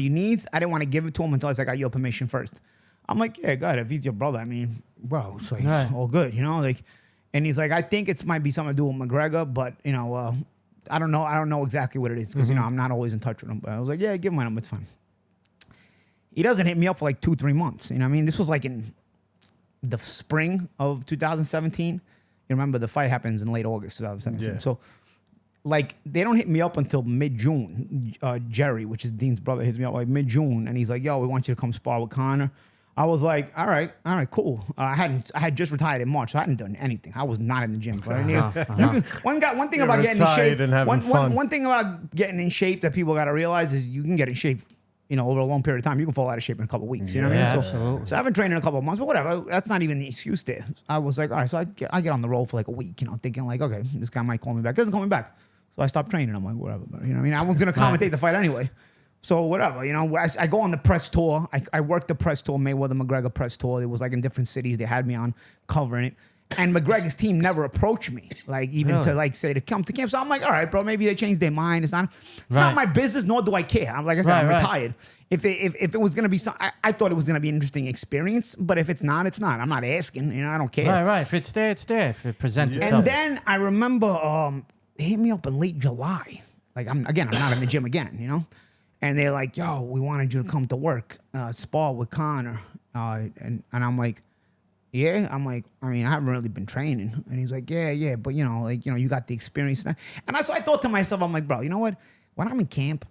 he needs. I didn't want to give it to him until I got your permission first. I'm like, yeah, God, if he's your brother, bro, so he's all good, and he's like, I think it might be something to do with McGregor, but, I don't know exactly what it is because, I'm not always in touch with him. But I was like, yeah, give him my number. It's fine. He doesn't hit me up for like 2-3 months. This was like in the spring of 2017. You remember the fight happens in late August 2017. Yeah. So, like, they don't hit me up until mid-June. Jerry, which is Dean's brother, hits me up like mid-June. And he's like, yo, we want you to come spar with Conor. I was like, all right, cool. I had just retired in March, so I hadn't done anything. I was not in the gym. One thing about getting in shape. One thing about getting in shape that people got to realize is you can get in shape, over a long period of time. You can fall out of shape in a couple of weeks. You know what I mean? Absolutely. So I've been training in a couple of months, but whatever. That's not even the excuse there. I was like, all right, so I get on the roll for like a week, thinking like, okay, this guy might call me back. Doesn't call me back, so I stopped training. I'm like, whatever. I was gonna commentate the fight anyway. So whatever, I go on the press tour. I worked the press tour, Mayweather McGregor press tour. It was like in different cities. They had me on covering it. And McGregor's team never approached me, like even to like say to come to camp. So I'm like, all right, bro, maybe they changed their mind. It's not my business, nor do I care. I'm like I said, I'm retired. If it was gonna be something, I thought it was gonna be an interesting experience. But if it's not, it's not. I'm not asking. I don't care. Right. If it's there, it's there. If it presents itself. And then I remember they hit me up in late July. Like I'm not in the gym again, And they're like, yo, we wanted you to come to work, spar with Conor. And I'm like, yeah. I'm like, I haven't really been training. And he's like, yeah. But, you got the experience. And so I thought to myself, I'm like, bro, you know what? When I'm in camp,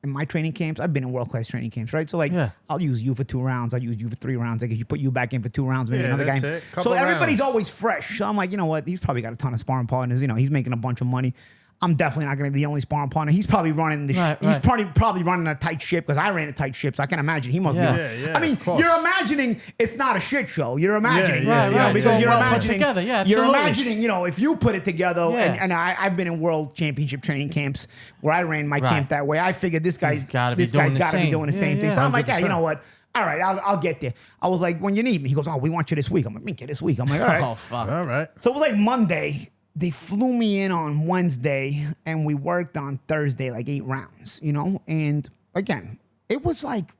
in my training camps, I've been in world-class training camps, right? So, I'll use you for 2 rounds. I'll use you for 3 rounds. I could put you back in for 2 rounds. Maybe another guy. So everybody's always fresh. So I'm like, you know what? He's probably got a ton of sparring partners. He's making a bunch of money. I'm definitely not going to be the only sparring partner. He's probably running he's probably running a tight ship because I ran a tight ship, so I can imagine he must be. You're imagining it's not a shit show. You're imagining, because you're imagining. Together. You're imagining, if you put it together. And I've been in world championship training camps where I ran my camp that way. I figured this guy's got to be doing the same thing. So I'm like, you know what? All right, I'll get there. I was like, when you need me, he goes, oh, we want you this week. I'm like, me this week. I'm like, all right. Oh, fuck. All right. So it was like Monday. They flew me in on Wednesday, and we worked on Thursday, like 8 rounds, And again, it was like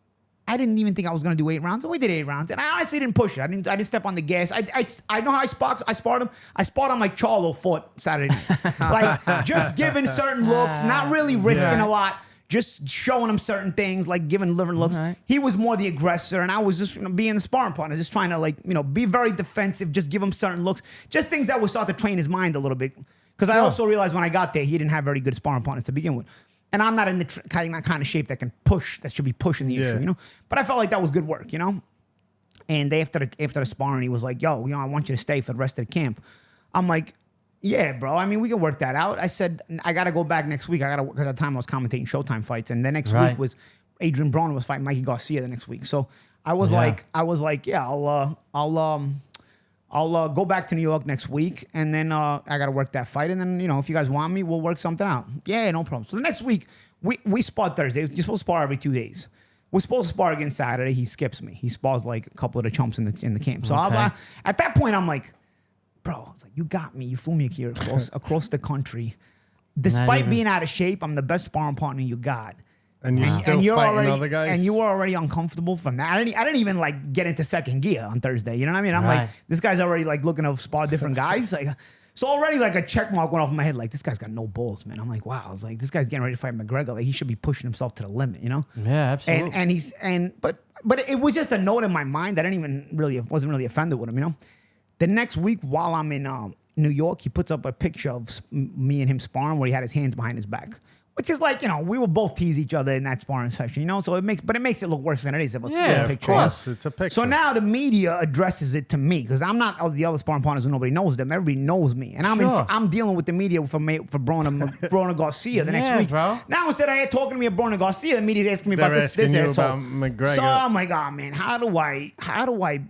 I didn't even think I was gonna do 8 rounds, but we did 8 rounds, and I honestly didn't push it. I didn't step on the gas. I know how I sparred him. I sparred him like Charlo fought Saturday night, like just giving certain looks, not really risking a lot. Just showing him certain things, like giving different looks. Right. He was more the aggressor, and I was just being the sparring partner, just trying to be very defensive, just give him certain looks, just things that would start to train his mind a little bit. Because I also realized when I got there, he didn't have very good sparring partners to begin with, and I'm not in the kind of shape that can push, that should be pushing the issue, But I felt like that was good work, And after the sparring, he was like, "Yo, I want you to stay for the rest of the camp." I'm like, yeah, bro. We can work that out. I said, I got to go back next week. Because at the time I was commentating Showtime fights. And the next week was Adrian Broner was fighting Mikey Garcia the next week. So I was like, yeah, I'll I'll go back to New York next week, and then I got to work that fight. And then, if you guys want me, we'll work something out. Yeah, no problem. So the next week, we spar Thursday. You're supposed to spar every 2 days. We're supposed to spar again Saturday. He skips me. He spars like a couple of the chumps in the camp. So at that point, I'm like, bro, it's like, you got me. You flew me here across the country. Despite being out of shape, I'm the best sparring partner you got. And you're still fighting other guys? And you were already uncomfortable from that. I didn't even like get into second gear on Thursday. You know what I mean? I'm like, this guy's already like looking to spar different guys. Like, so already like a check mark went off in my head. Like, this guy's got no balls, man. I'm like, wow. I was like, this guy's getting ready to fight McGregor. Like, he should be pushing himself to the limit, Yeah, absolutely. But it was just a note in my mind that wasn't really offended with him, The next week while I'm in New York, he puts up a picture of me and him sparring where he had his hands behind his back. Which is like, we will both tease each other in that sparring session, So it makes it look worse than it is. It's a picture. Of course, it's a picture. So now the media addresses it to me because I'm not the other sparring partners who nobody knows them. Everybody knows me, and I'm dealing with the media for Brona Garcia the next week. Bro. Now instead of talking to me about Brona Garcia, the media's asking me about this asshole. About McGregor. So I'm like, oh man, how do I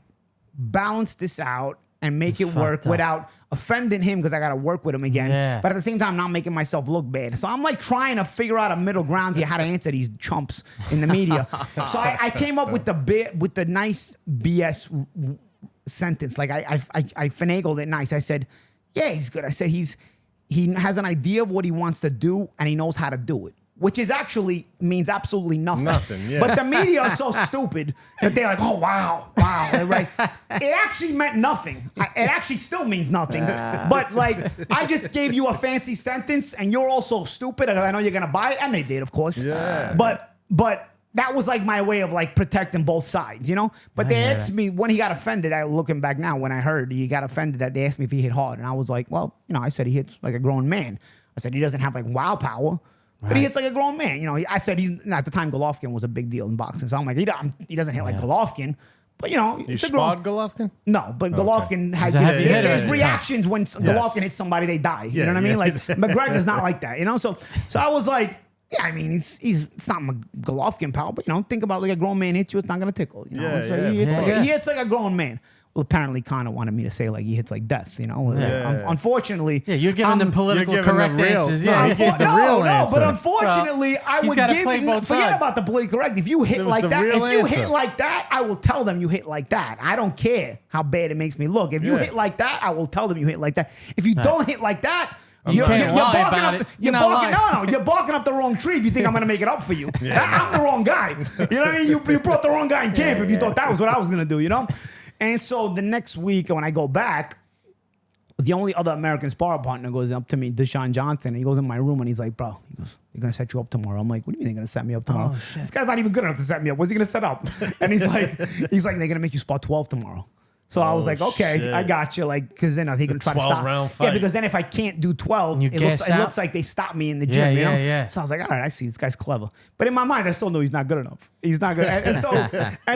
balance this out and make it work without offending him because I got to work with him again. Yeah. But at the same time, not making myself look bad. So I'm like trying to figure out a middle ground here, how to answer these chumps in the media. So I came up with the nice BS sentence. Like I finagled it nice. I said, yeah, he's good. I said he has an idea of what he wants to do and he knows how to do it. Which is actually means absolutely nothing. Nothing, yeah. But the media are so stupid that they're like, oh, wow. Right? It actually meant nothing. It actually still means nothing. But like, I just gave you a fancy sentence and you're also stupid because I know you're going to buy it. And they did, of course. Yeah. But that was like my way of like protecting both sides, But they asked me when he got offended. Looking back now, when I heard he got offended, that they asked me if he hit hard. And I was like, well, I said he hits like a grown man. I said he doesn't have like wow power. But he hits like a grown man. I said at the time Golovkin was a big deal in boxing. So I'm like, he doesn't hit like Golovkin. But, you sparred Golovkin? No, but Golovkin has there's reactions when Golovkin hits somebody, they die. You know what I mean? Like McGregor's not like that, So I was like, yeah, I mean, it's not Golovkin power, but, think about like a grown man hits you, it's not going to tickle. He hits like a grown man. Well, apparently Connor wanted me to say like he hits like death, Unfortunately, you're giving them political correct answers. Yeah, he gave the real answer. But unfortunately, I would forget about the politically correct. If you hit like that, I will tell them you hit like that. I don't care how bad it makes me look. If you hit like that, I will tell them you hit like that. If you don't hit like that, you're barking up the wrong tree if you think I'm going to make it up for you. I'm the wrong guy. You know what I mean? You brought the wrong guy in camp if you thought that was what I was going to do, And so the next week when I go back, the only other American sparring partner goes up to me, Deshaun Johnson. And he goes in my room and he's like, bro, they're going to set you up tomorrow. I'm like, what do you mean they're going to set me up tomorrow? Oh, this guy's not even good enough to set me up. What's he going to set up? And he's like, they're going to make you spar 12 tomorrow. So I was like, okay, shit. I got you. Like, because then he can try to stop. Round fight. Yeah, because then if I can't do 12, it looks like they stopped me in the gym. Yeah. So I was like, all right, I see this guy's clever. But in my mind, I still know he's not good enough. He's not good. And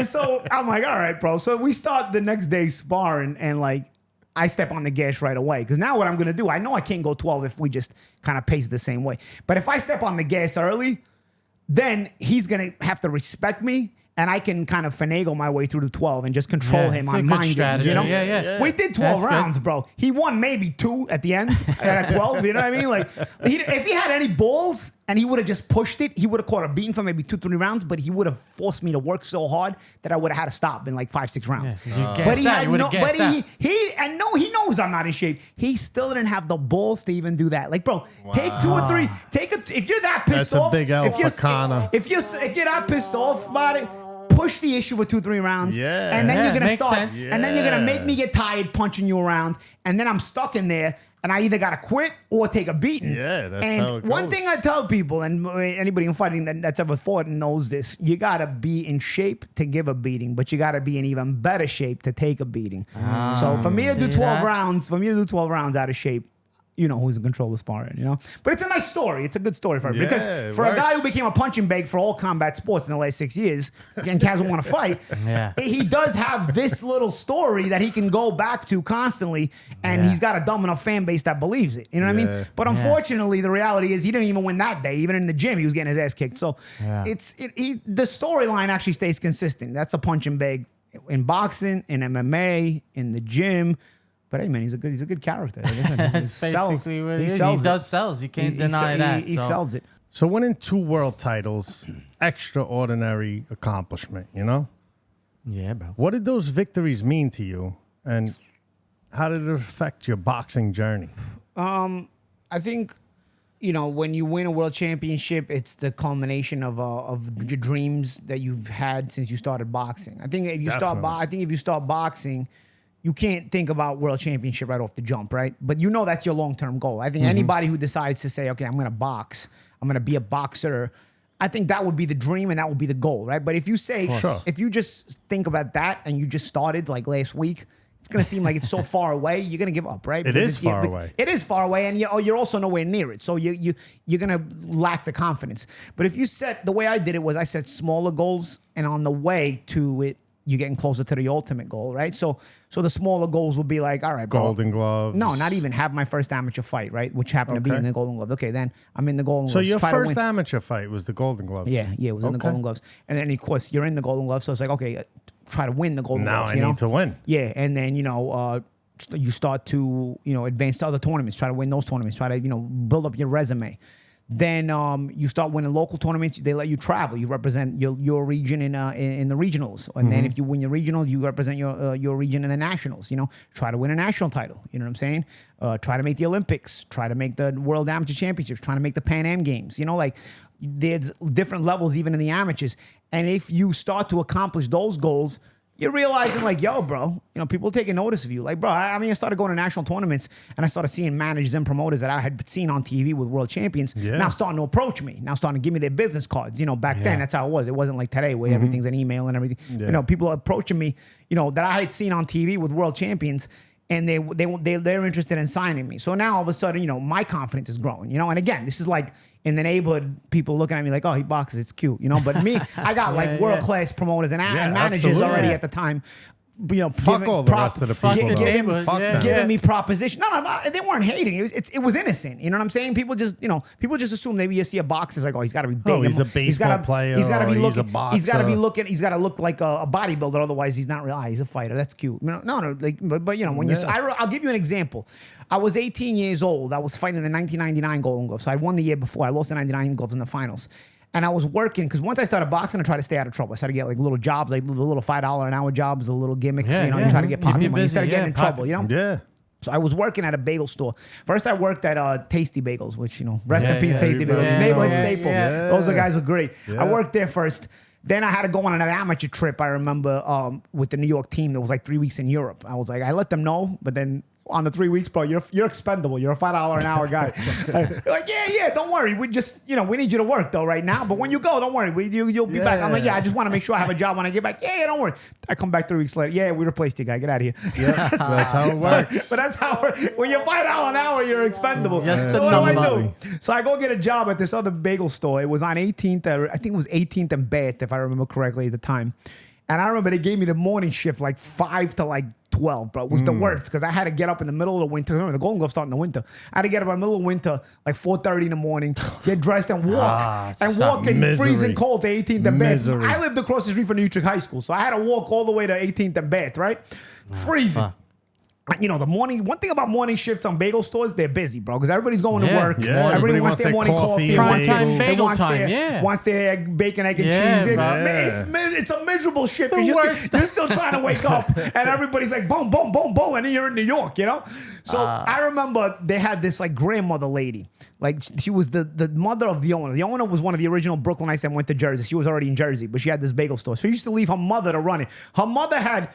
so I'm like, all right, bro. So we start the next day sparring, and like I step on the gas right away. Because now what I'm gonna do, I know I can't go 12 if we just kind of pace the same way. But if I step on the gas early, then he's gonna have to respect me. And I can kind of finagle my way through the 12 and just control him on mind games, Yeah. We did 12 rounds, bro. He won maybe 2 at the end at 12, you know what I mean? Like, if he had any balls and he would have just pushed it, he would have caught a beating for maybe 2-3 rounds, but he would have forced me to work so hard that I would have had to stop in like 5-6 rounds. But he knows I'm not in shape. He still didn't have the balls to even do that. Like, bro, take 2 or 3. If you're that pissed off, that's a big L for Connor. If you're that pissed off about it, push the issue with 2-3 rounds, and then you're gonna start, and then you're gonna make me get tired punching you around, and then I'm stuck in there, and I either gotta quit or take a beating. Yeah, that's and how it goes. One thing I tell people, and anybody in fighting that's ever fought knows this: you gotta be in shape to give a beating, but you gotta be in even better shape to take a beating. So for me to do 12 rounds out of shape, you know who's in control of sparring, But it's a nice story. It's a good story for everybody. Because for a guy who became a punching bag for all combat sports in the last 6 years, and Kaz want to fight, he does have this little story that he can go back to constantly, and he's got a dumb enough fan base that believes it. You know what I mean? But unfortunately, the reality is he didn't even win that day. Even in the gym, he was getting his ass kicked. So the storyline actually stays consistent. That's a punching bag in boxing, in MMA, in the gym. But hey, man, he's a good character. That's basically what it is. He does sells. You can't deny that. He sells it. So winning 2 world titles, extraordinary accomplishment, you know? Yeah, bro. What did those victories mean to you? And how did it affect your boxing journey? I think, you know, when you win a world championship, it's the culmination of your dreams that you've had since you started boxing. I think if you start boxing, you can't think about world championship right off the jump, right? But you know that's your long-term goal. I think anybody who decides to say, okay, I'm going to box, I'm going to be a boxer, I think that would be the dream and that would be the goal, right? But if you say, if you just think about that and you just started like last week, it's going to seem like it's so far away, you're going to give up, right? It is far away. It is far away, and you're also nowhere near it. So you're going to lack the confidence. But if you set, the way I did it was I set smaller goals, and on the way to it, you're getting closer to the ultimate goal, right? So the smaller goals would be like, all right, bro. Golden Gloves. No, not even have my first amateur fight, right? Which happened to be in the Golden Gloves. Okay, then I'm in the Golden Gloves. So your first amateur fight was the Golden Gloves? Yeah, it was in the Golden Gloves. And then, of course, you're in the Golden Gloves, so it's like, okay, try to win the Golden Gloves. Now I need to win. Yeah, and then, you know, you start to, you know, advance to other tournaments, try to win those tournaments, try to, you know, build up your resume. Then you start winning local tournaments. They let you travel. You represent your region in the regionals, and then if you win your regional, you represent your region in the nationals. You know, try to win a national title. You know what I'm saying? Try to make the Olympics. Try to make the World Amateur Championships. Try to make the Pan Am Games. You know, like there's different levels even in the amateurs. And if you start to accomplish those goals, you're realizing like, yo, bro, you know, people taking notice of you. Like, bro, I mean, I started going to national tournaments and I started seeing managers and promoters that I had seen on TV with world champions now starting to approach me, now starting to give me their business cards. You know, back then, that's how it was. It wasn't like today where everything's an email and everything. You know, people are approaching me, you know, that I had seen on TV with world champions, and they're interested in signing me. So now all of a sudden, you know, my confidence is growing, you know, and again, this is like in the neighborhood, people looking at me like, oh, he boxes, it's cute, you know, but me, I got like world-class promoters and managers already at the time, you know, fuck all the rest of the people. Giving me proposition. No, they weren't hating. It was innocent. You know what I'm saying? People just assume maybe you see a boxer, it's like, oh, he's got to be big. Oh, he's a baseball player. He's got to be he's looking. A boxer. He's got to be looking. He's got to look like a bodybuilder. Otherwise, he's not real. He's a fighter. That's cute. You know, no. Like, but you know, when I'll give you an example. I was 18 years old. I was fighting the 1999 Golden Gloves. So I won the year before. I lost the 99 Gloves in the finals. And I was working, because once I started boxing, I tried to stay out of trouble. I started to get like little jobs, like the little $5 an hour jobs, the little gimmicks, you know, you try to get pocket money. You started getting in trouble, you know? Yeah. So I was working at a bagel store. First, I worked at Tasty Bagels, which, you know, rest in peace, Tasty Bagels. Neighborhood staple. Those guys were great. I worked there first. Then I had to go on an amateur trip, I remember, with the New York team that was like 3 weeks in Europe. I was like, I let them know, but then on the 3 weeks, bro, you're expendable. You're a $5 an hour guy. Like, yeah, don't worry. We just, you know, we need you to work though right now. But when you go, don't worry. You'll be back. I'm like, I just want to make sure I have a job when I get back. Yeah, don't worry. I come back 3 weeks later. Yeah, we replaced you, guy. Get out of here. Yeah, so that's how it works. But that's how, when you're $5 an hour, you're expendable. Just so what do I do? So I go get a job at this other bagel store. It was on 18th, I think it was 18th and Bath, if I remember correctly at the time. And I remember they gave me the morning shift, like 5 to like 12, bro. It was the worst because I had to get up in the middle of the winter. Remember, the Golden Gloves start in the winter. I had to get up in the middle of winter, like 4:30 in the morning, get dressed and walk. In freezing cold to 18th and Bath. I lived across the street from Utrecht High School, so I had to walk all the way to 18th and Bath, right? Freezing. You know, one thing about morning shifts on bagel stores, they're busy, bro, because everybody's going to work. Yeah. Everybody wants their morning coffee. Prime time bagel time, wants their bacon, egg, and cheese. It's a miserable shift. You're still trying to wake up, and everybody's like, boom, boom, boom, boom, and then you're in New York, you know? So I remember they had this, like, grandmother lady. Like, she was the mother of the owner. The owner was one of the original Brooklynites that went to Jersey. She was already in Jersey, but she had this bagel store. So she used to leave her mother to run it. Her mother had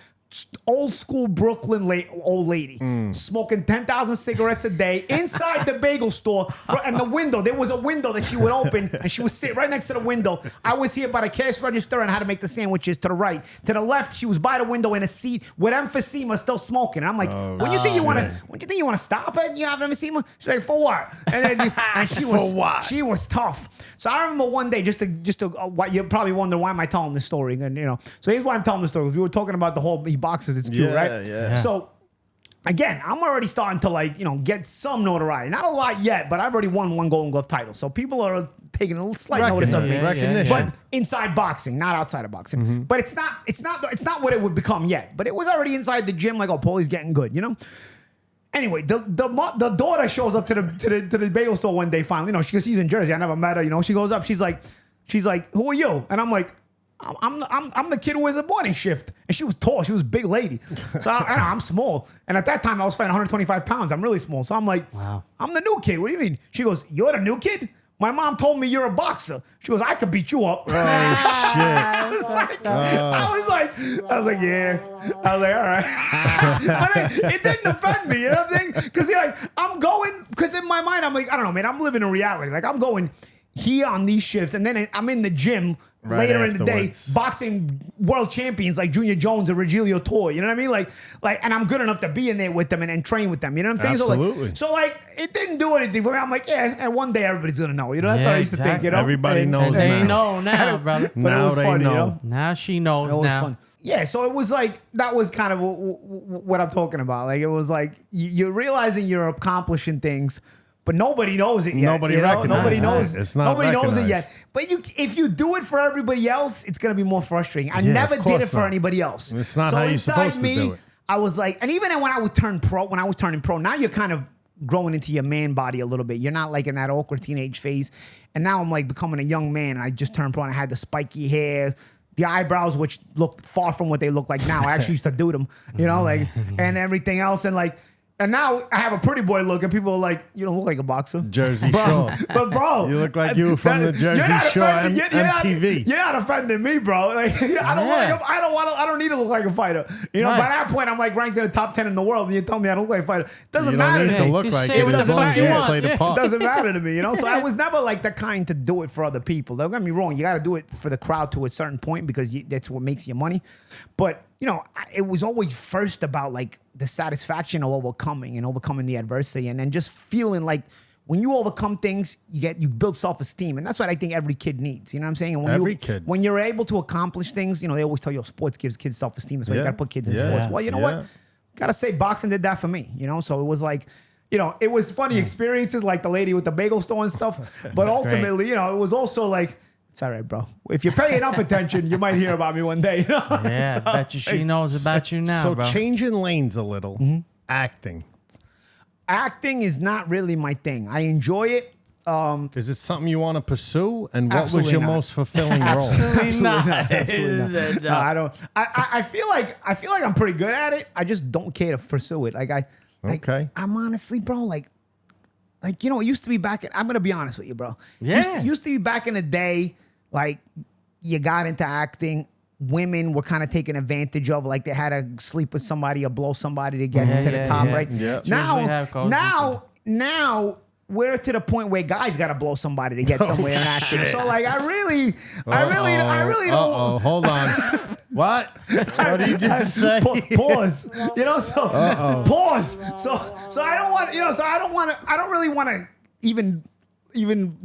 old school Brooklyn old lady smoking 10,000 cigarettes a day inside the bagel store. And the window, there was a window that she would open and she would sit right next to the window. I was here by the cash register and how to make the sandwiches to the right. To the left, she was by the window in a seat with emphysema still smoking. And I'm like, when you think you want to stop it? You have emphysema? She's like, for what? And she was she was tough. So I remember one day, just to you probably wonder why am I telling this story? And you know, so here's why I'm telling this story. We were talking about the whole he boxes, it's cute, right? Yeah. So again, I'm already starting to like, you know, get some notoriety. Not a lot yet, but I've already won 1 Golden Glove title. So people are taking a slight notice of me. Recognition. But inside boxing, not outside of boxing. But it's not what it would become yet. But it was already inside the gym, like, oh, Paulie's getting good, you know? Anyway, the daughter shows up to the bagel store one day. Finally, she's in Jersey. I never met her. She goes up. She's like, who are you? And I'm like, I'm the kid who wears a morning shift. And she was tall. She was a big lady. So I'm small. And at that time, I was fighting 125 pounds. I'm really small. So I'm like, wow, I'm the new kid. What do you mean? She goes, you're the new kid? My mom told me you're a boxer. She goes, I could beat you up. Oh, shit. I was like, yeah. I was like, all right. But it didn't offend me. You know what I'm saying? Because I'm going, because in my mind, I'm like, I don't know, man. I'm living in reality. Like, I'm going here on these shifts, and then I'm in the gym later in the day boxing world champions like Junior Jones or Regilio Toy. You know what I mean? Like, and I'm good enough to be in there with them and train with them. You know what I'm saying? Absolutely. So it didn't do anything for me. I'm like, yeah, and one day everybody's gonna know. You know, that's what I used to think. You know, everybody knows. They know now, brother. But it was funny, know. Now she knows. It was fun. Yeah, so it was like, that was kind of what I'm talking about. Like, it was like you're realizing you're accomplishing things, but nobody knows it yet. Nobody knows it. It's not Nobody knows it recognized. yet. But if you do it for everybody else, it's gonna be more frustrating. I never did it for anybody else. It's not how you're supposed to do it. I was like, and even when I was turning pro, now you're kind of growing into your man body a little bit. You're not like in that awkward teenage phase. And now I'm like becoming a young man. And I just turned pro and I had the spiky hair, the eyebrows, which looked far from what they look like now. I actually used to do them, and everything else. And now I have a pretty boy look, and people are like, "You don't look like a boxer." Jersey Shore. But bro, you look like you were from the Jersey Shore MTV. You're not offending me, bro. Like, I don't need to look like a fighter. By that point, I'm like ranked in the top 10 in the world, and you tell me I don't look like a fighter. Doesn't matter. You don't need to look like it as long as you play the part. It doesn't matter to me, So I was never like the kind to do it for other people. Don't get me wrong. You got to do it for the crowd to a certain point because that's what makes you money. But it was always first about like the satisfaction of overcoming the adversity, and then just feeling like when you overcome things, you build self-esteem, and that's what I think every kid needs. You know what I'm saying? And when you're able to accomplish things, they always tell you sports gives kids self-esteem. That's why you got to put kids in sports. Well, you know what? Gotta say, boxing did that for me. So it was like, it was funny experiences like the lady with the bagel store and stuff, but ultimately, it was also like, it's all right, bro. If you pay enough attention, you might hear about me one day. Yeah, I bet you she knows about you now, bro. So changing lanes a little, acting. Acting is not really my thing. I enjoy it. Is it something you want to pursue? And what was your most fulfilling role? Absolutely not. Absolutely not. No, I don't. I feel like I'm pretty good at it. I just don't care to pursue it. I'm honestly, bro, it used to be I'm going to be honest with you, bro. Yeah. Used to be back in the day, like, you got into acting, women were kind of taken advantage of, like they had to sleep with somebody or blow somebody to get to the top, right? Yeah. Now we're to the point where guys got to blow somebody to get somewhere in acting. So like, I really don't. Hold on. What? What did you just say? Pause. Pause. So I don't want. I don't really want to even. I don't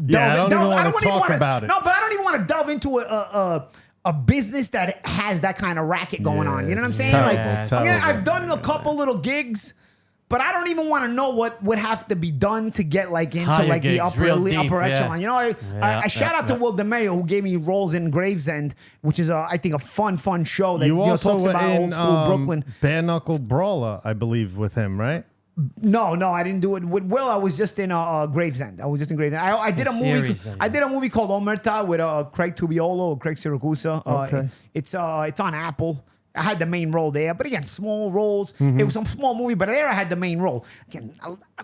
even want to talk about it. No, but I don't even want to delve into a business that has that kind of racket going on. You know what I'm saying? Terrible. I've done a couple little gigs, but I don't even want to know what would have to be done to get like into higher like gigs, the upper echelon. I shout out to Will DeMayo who gave me roles in Gravesend, which is I think a fun show that talks about old school Brooklyn. Bare Knuckle Brawler, I believe, with him, right? No, I didn't do it with Will. I was just in Gravesend. I did a movie. I did a movie called Omerta with Craig Tubiolo or Craig Siragusa. Okay. It's on Apple. I had the main role there, but again, small roles. It was a small movie, but there I had the main role. Again,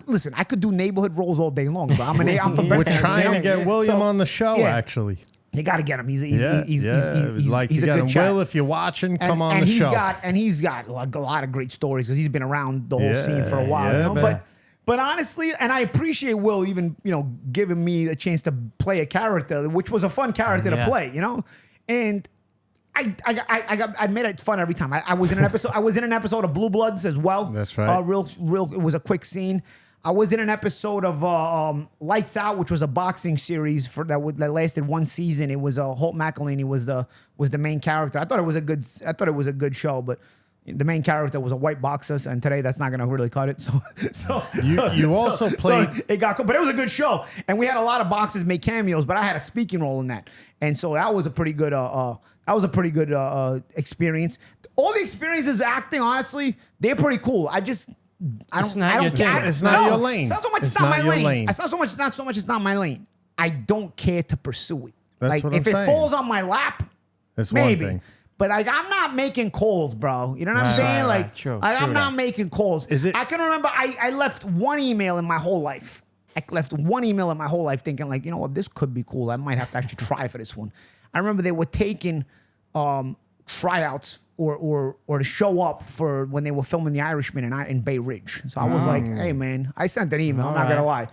listen, I could do neighborhood roles all day long, but I'm from We're trying to get William on the show, actually. You got to get him. He's like he's to a get good him. chat. Will, if you're watching, come on the show. He's got like a lot of great stories because he's been around the whole scene for a while. But honestly, and I appreciate Will even giving me a chance to play a character, which was a fun character to play. And I made it fun every time. I was in an episode. I was in an episode of Blue Bloods as well. That's right. Real. It was a quick scene. I was in an episode of Lights Out, which was a boxing series that lasted one season. It was Holt McElhaney was the main character. I thought it was a good show, but the main character was a white boxer, and today that's not going to really cut it. So you also played. So it got, but it was a good show, and we had a lot of boxers make cameos. But I had a speaking role in that, and so that was a pretty good. Experience. All the experiences acting, honestly, they're pretty cool. It's not your thing. It's not your lane. It's not so much. It's not my lane. It's not so much. Not so much. It's not my lane. I don't care to pursue it. That's like what I'm if it saying. falls on my lap, That's maybe. one thing. But like I'm not making calls, bro. You know what I'm Right, saying? right, Like right. True, I'm true not that. making calls. Is it- I can remember I left one email in my whole life. I left one email in my whole life thinking like, you know what, this could be cool. I might have to actually try for this one. I remember they were taking tryouts or to show up for when they were filming The Irishman in Bay Ridge. So I was like, hey man, I sent an email. I'm not gonna lie.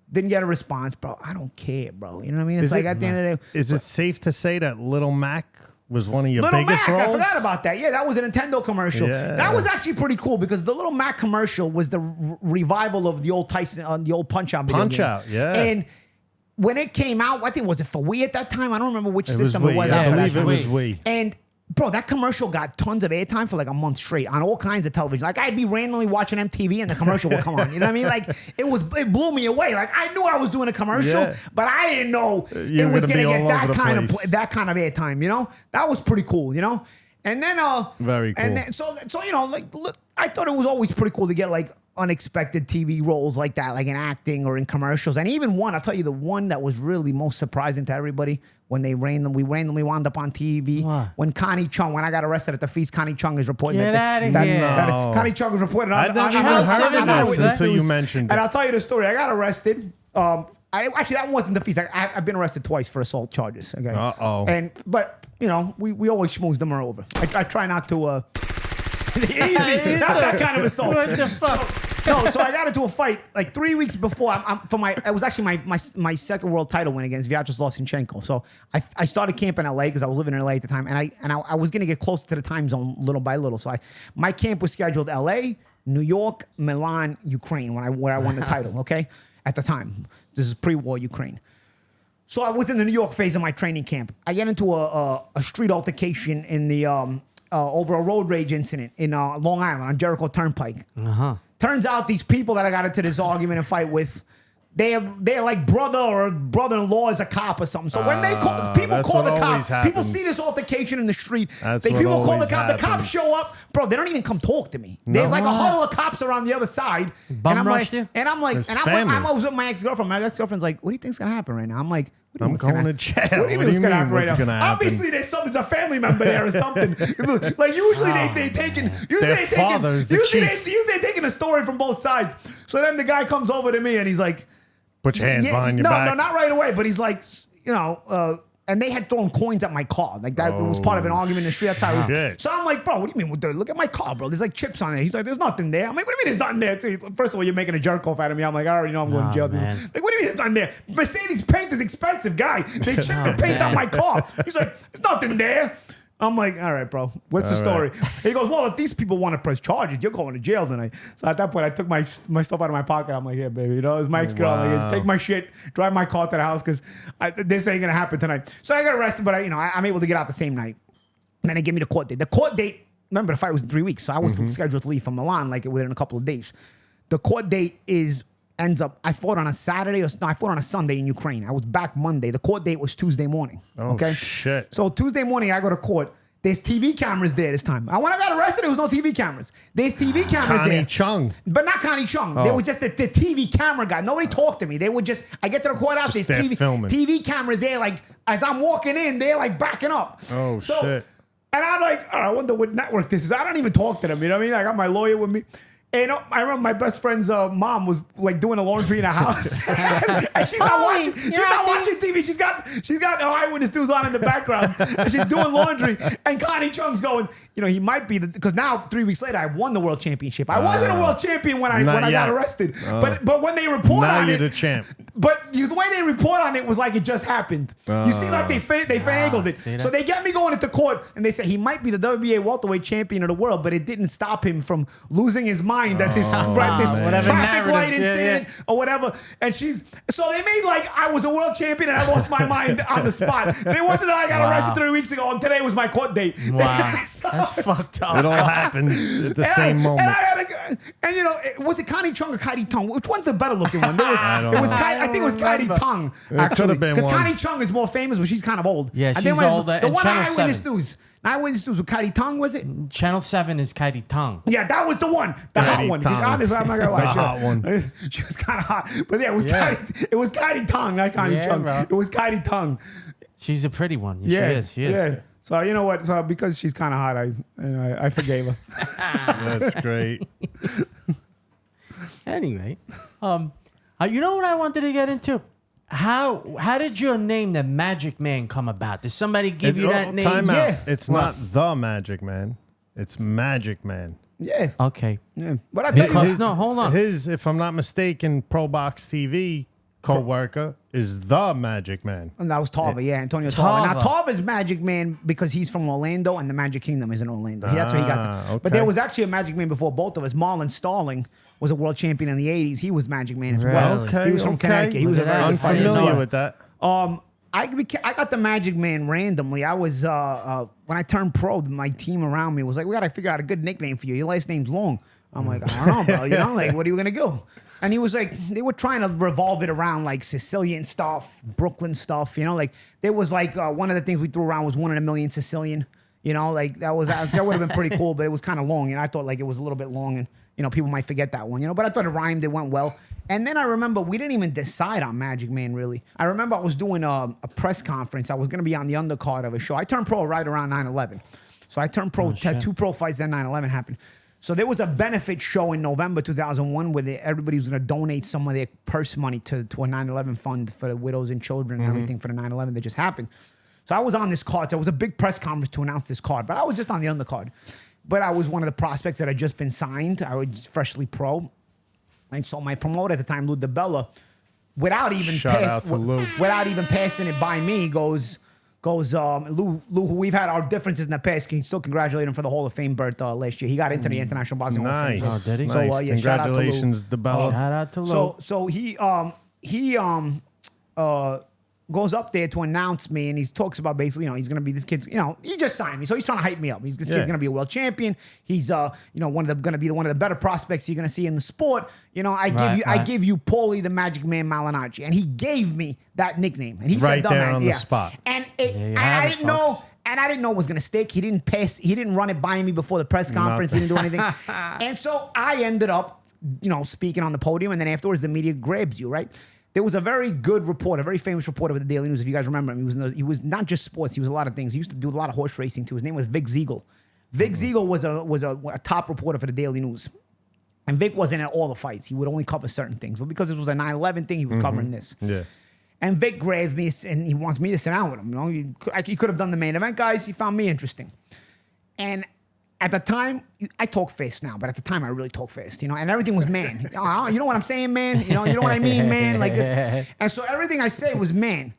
Didn't get a response, bro. I don't care, bro. You know what I mean? It's at the end of the day. Is it safe to say that Little Mac was one of your Little biggest Mac, roles? I forgot about that. Yeah, that was a Nintendo commercial. Yeah. That was actually pretty cool because the Little Mac commercial was the revival of the old Tyson, the old Punch Out video Punch game. Out, yeah. And when it came out, I think was it for Wii at that time? I don't remember which It was system Wii, it was. yeah, after I that believe it time. was Wii. And bro, that commercial got tons of airtime for like a month straight on all kinds of television. Like I'd be randomly watching MTV and the commercial would come on. You know what I mean? Like it blew me away. Like I knew I was doing a commercial, Yeah. but I didn't know You it were was gonna gonna be get all that over the kind place. of that kind of airtime. You know, that was pretty cool. You know, and then Very cool. And then so you know, like look, I thought it was always pretty cool to get like unexpected TV roles like that, like in acting or in commercials. And even one, I'll tell you, the one that was really most surprising to everybody when we randomly wound up on TV. What? When I got arrested at the feast, Connie Chung is reporting Get that outta here. No. Connie Chung is reporting. I've never even heard of this until you mentioned And it. I'll tell you the story. I got arrested. Actually, that wasn't the feast. I've been arrested twice for assault charges. Okay. Uh-oh. But you know, we always schmooze them over. I try not to. Easy, not that kind of assault. What the fuck? So I got into a fight like 3 weeks before. It was actually my second world title win against Vyacheslav Sinchenko. So I started camp in LA because I was living in LA at the time, and I was gonna get closer to the time zone little by little. So my camp was scheduled LA, New York, Milan, Ukraine where I won the title. Okay, at the time, this is pre-war Ukraine. So I was in the New York phase of my training camp. I get into a street altercation in the over a road rage incident in Long Island on Jericho Turnpike. Turns out these people that I got into this argument and fight with, they're like brother or brother-in-law is a cop or something. So when people call the cop, people see this altercation in the street. People call the cop. The cops show up, bro. They don't even come talk to me. There's like a huddle of cops around the other side, Bum rushed you? and I'm like, It's and family. I was with my ex-girlfriend. My ex-girlfriend's like, "What do you think's gonna happen right now?" I'm like, "What do you I'm mean what's gonna going to jail. What do you What mean do what's you gonna mean happen right what's now?" gonna happen? Obviously, there's a family member there or something. Like usually they taking Their father's the chief. usually they're taking a story from both sides. So then the guy comes over to me and he's like, Put your hands behind your no, back. No, not right away. But he's like, you know, and they had thrown coins at my car. Like that was part of an argument in the street. That's how Shit. So I'm like, bro, what do you mean? Look at my car, bro. There's like chips on it. He's like, there's nothing there. I'm like, what do you mean there's nothing there? First of all, you're making a jerk off out of me. I'm like, I already know I'm going to jail. man. Like, what do you mean there's nothing there? Mercedes paint is expensive, guy. They chip and paint on my car. He's like, there's nothing there. I'm like, all right, bro. What's the story? He goes, well, if these people want to press charges, you're going to jail tonight. So at that point, I took my stuff out of my pocket. I'm like, here, baby. You know, it's my ex-girl. I'm like, take my shit, drive my car to the house because this ain't going to happen tonight. So I got arrested, but I'm able to get out the same night. And then they give me the court date. The court date, remember, the fight was in 3 weeks. So I was scheduled to leave from Milan like within a couple of days. The court date ends up, I fought on a Saturday, I fought on a Sunday in Ukraine. I was back Monday. The court date was Tuesday morning. Oh, okay? shit. So Tuesday morning, I go to court. There's TV cameras there this time. When I got arrested, there was no TV cameras. There's TV cameras Connie there. Chung. But not Connie Chung. There was just the TV camera guy. Nobody talked to me. They would just, I get to the courthouse, there's Just there filming. TV cameras there. Like, as I'm walking in, they're like backing up. Oh, shit. And I'm like, all right, I wonder what network this is. I don't even talk to them. You know what I mean? I got my lawyer with me. And I remember my best friend's mom was like doing the laundry in the house, and she's not watching. She's not watching TV. She's got Eyewitness News on in the background, and she's doing laundry. And Connie Chung's going, you know, he might be because now 3 weeks later I won the world championship. I wasn't a world champion when I got arrested, but when they report Now on you're it, the champ. But the way they report on it was like it just happened. You see, like they finagled it. So they get me going into court, and they say he might be the WBA welterweight champion of the world, but it didn't stop him from losing his mind that this traffic light incident or whatever. And so they made like I was a world champion and I lost my mind on the spot. It wasn't that I got arrested 3 weeks ago and today was my court date. Wow. That's fucked up. It all happened at the same moment. was it Connie Chung or Kaidi Tung? Which one's the better looking one? I think it was Kaidi Tung. Actually, because Connie Chung is more famous, but she's kind of old. Yeah, she's older. The one on Eyewitness News. Eyewitness News with Kaidi Tung, was it? Channel 7 is Kaidi Tung. Yeah, that was the one. The hot one. Honestly, I'm not gonna lie. The hot one. She was kind of hot. But yeah, it was Kaidi Tung, not Connie Chung. Bro. It was Kaidi Tung. She's a pretty one. Yeah, she is. Yeah. So you know what? So because she's kind of hot, I forgave her. That's great. Anyway, you know what I wanted to get into? How did your name, the Magic Man, come about? Did somebody give you that name? Time out. Yeah. It's not the Magic Man. It's Magic Man. Yeah. Okay. Yeah. But I tell you, No, hold on. His, if I'm not mistaken, Pro Box TV co-worker is the Magic Man. and that was Tarver, Antonio Tarver. Now Tarver's Magic Man because he's from Orlando and the Magic Kingdom is in Orlando. That's where he got that. Okay. But there was actually a Magic Man before both of us. Marlon Starling was a world champion in the 80s. He was Magic Man as well. Okay, He was from Connecticut. He was a very good fighter. unfamiliar with that. I got the Magic Man randomly. I was when I turned pro, my team around me was like, "We got to figure out a good nickname for you. Your last name's long." I'm like, "I don't know, bro. You know, like, what are you gonna go?" And he was like, they were trying to revolve it around like Sicilian stuff, Brooklyn stuff. You know, like there was like one of the things we threw around was 1 in a million Sicilian. You know, like that would have been pretty cool, but it was kind of long, and I thought like it was a little bit long, and people might forget that one. But I thought it rhymed, it went well. And then I remember we didn't even decide on Magic Man, really. I remember I was doing a press conference. I was going to be on the undercard of a show. I turned pro right around 9/11. So I turned pro, had 2 pro fights, then 9/11 happened. So there was a benefit show in November 2001 where everybody was going to donate some of their purse money to a 9/11 fund for the widows and children and everything for the 9/11 that just happened. So I was on this card. So it was a big press conference to announce this card, but I was just on the undercard. But I was one of the prospects that had just been signed. I was freshly pro. And so my promoter at the time, Lou DeBella, without even passing it by me, goes, Lou, who we've had our differences in the past, can still congratulate him for the Hall of Fame berth last year. He got into the International Boxing Hall of Fame. Nice. Oh, did he? Nice. So, yeah, Congratulations, DeBella. Shout out to Lou. So he goes up there to announce me, and he talks about basically, he's going to be this kid's, he just signed me, so he's trying to hype me up. This kid's going to be a world champion. He's, going to be one of the better prospects you're going to see in the sport. I give you Paulie the Magic Man Malignaggi, and he gave me that nickname, and he Right said, there on the spot. And I didn't know. And I didn't know it was going to stick. He didn't run it by me before the press conference. He didn't do anything. And so I ended up, speaking on the podium, and then afterwards the media grabs you, right? There was a very good reporter, a very famous reporter with the Daily News. If you guys remember him, he was not just sports. He was a lot of things. He used to do a lot of horse racing too. His name was Vic Ziegel. Vic Ziegel was a top reporter for the Daily News. And Vic wasn't at all the fights. He would only cover certain things. But because it was a 9/11 thing, he was covering this. Yeah. And Vic grabs me and he wants me to sit down with him. He could have done the main event, guys. He found me interesting. And at the time, I talk fast now, but at the time I really talk fast, and everything was man. You know what I'm saying, man? You know what I mean, man? Like this. And so everything I say was man.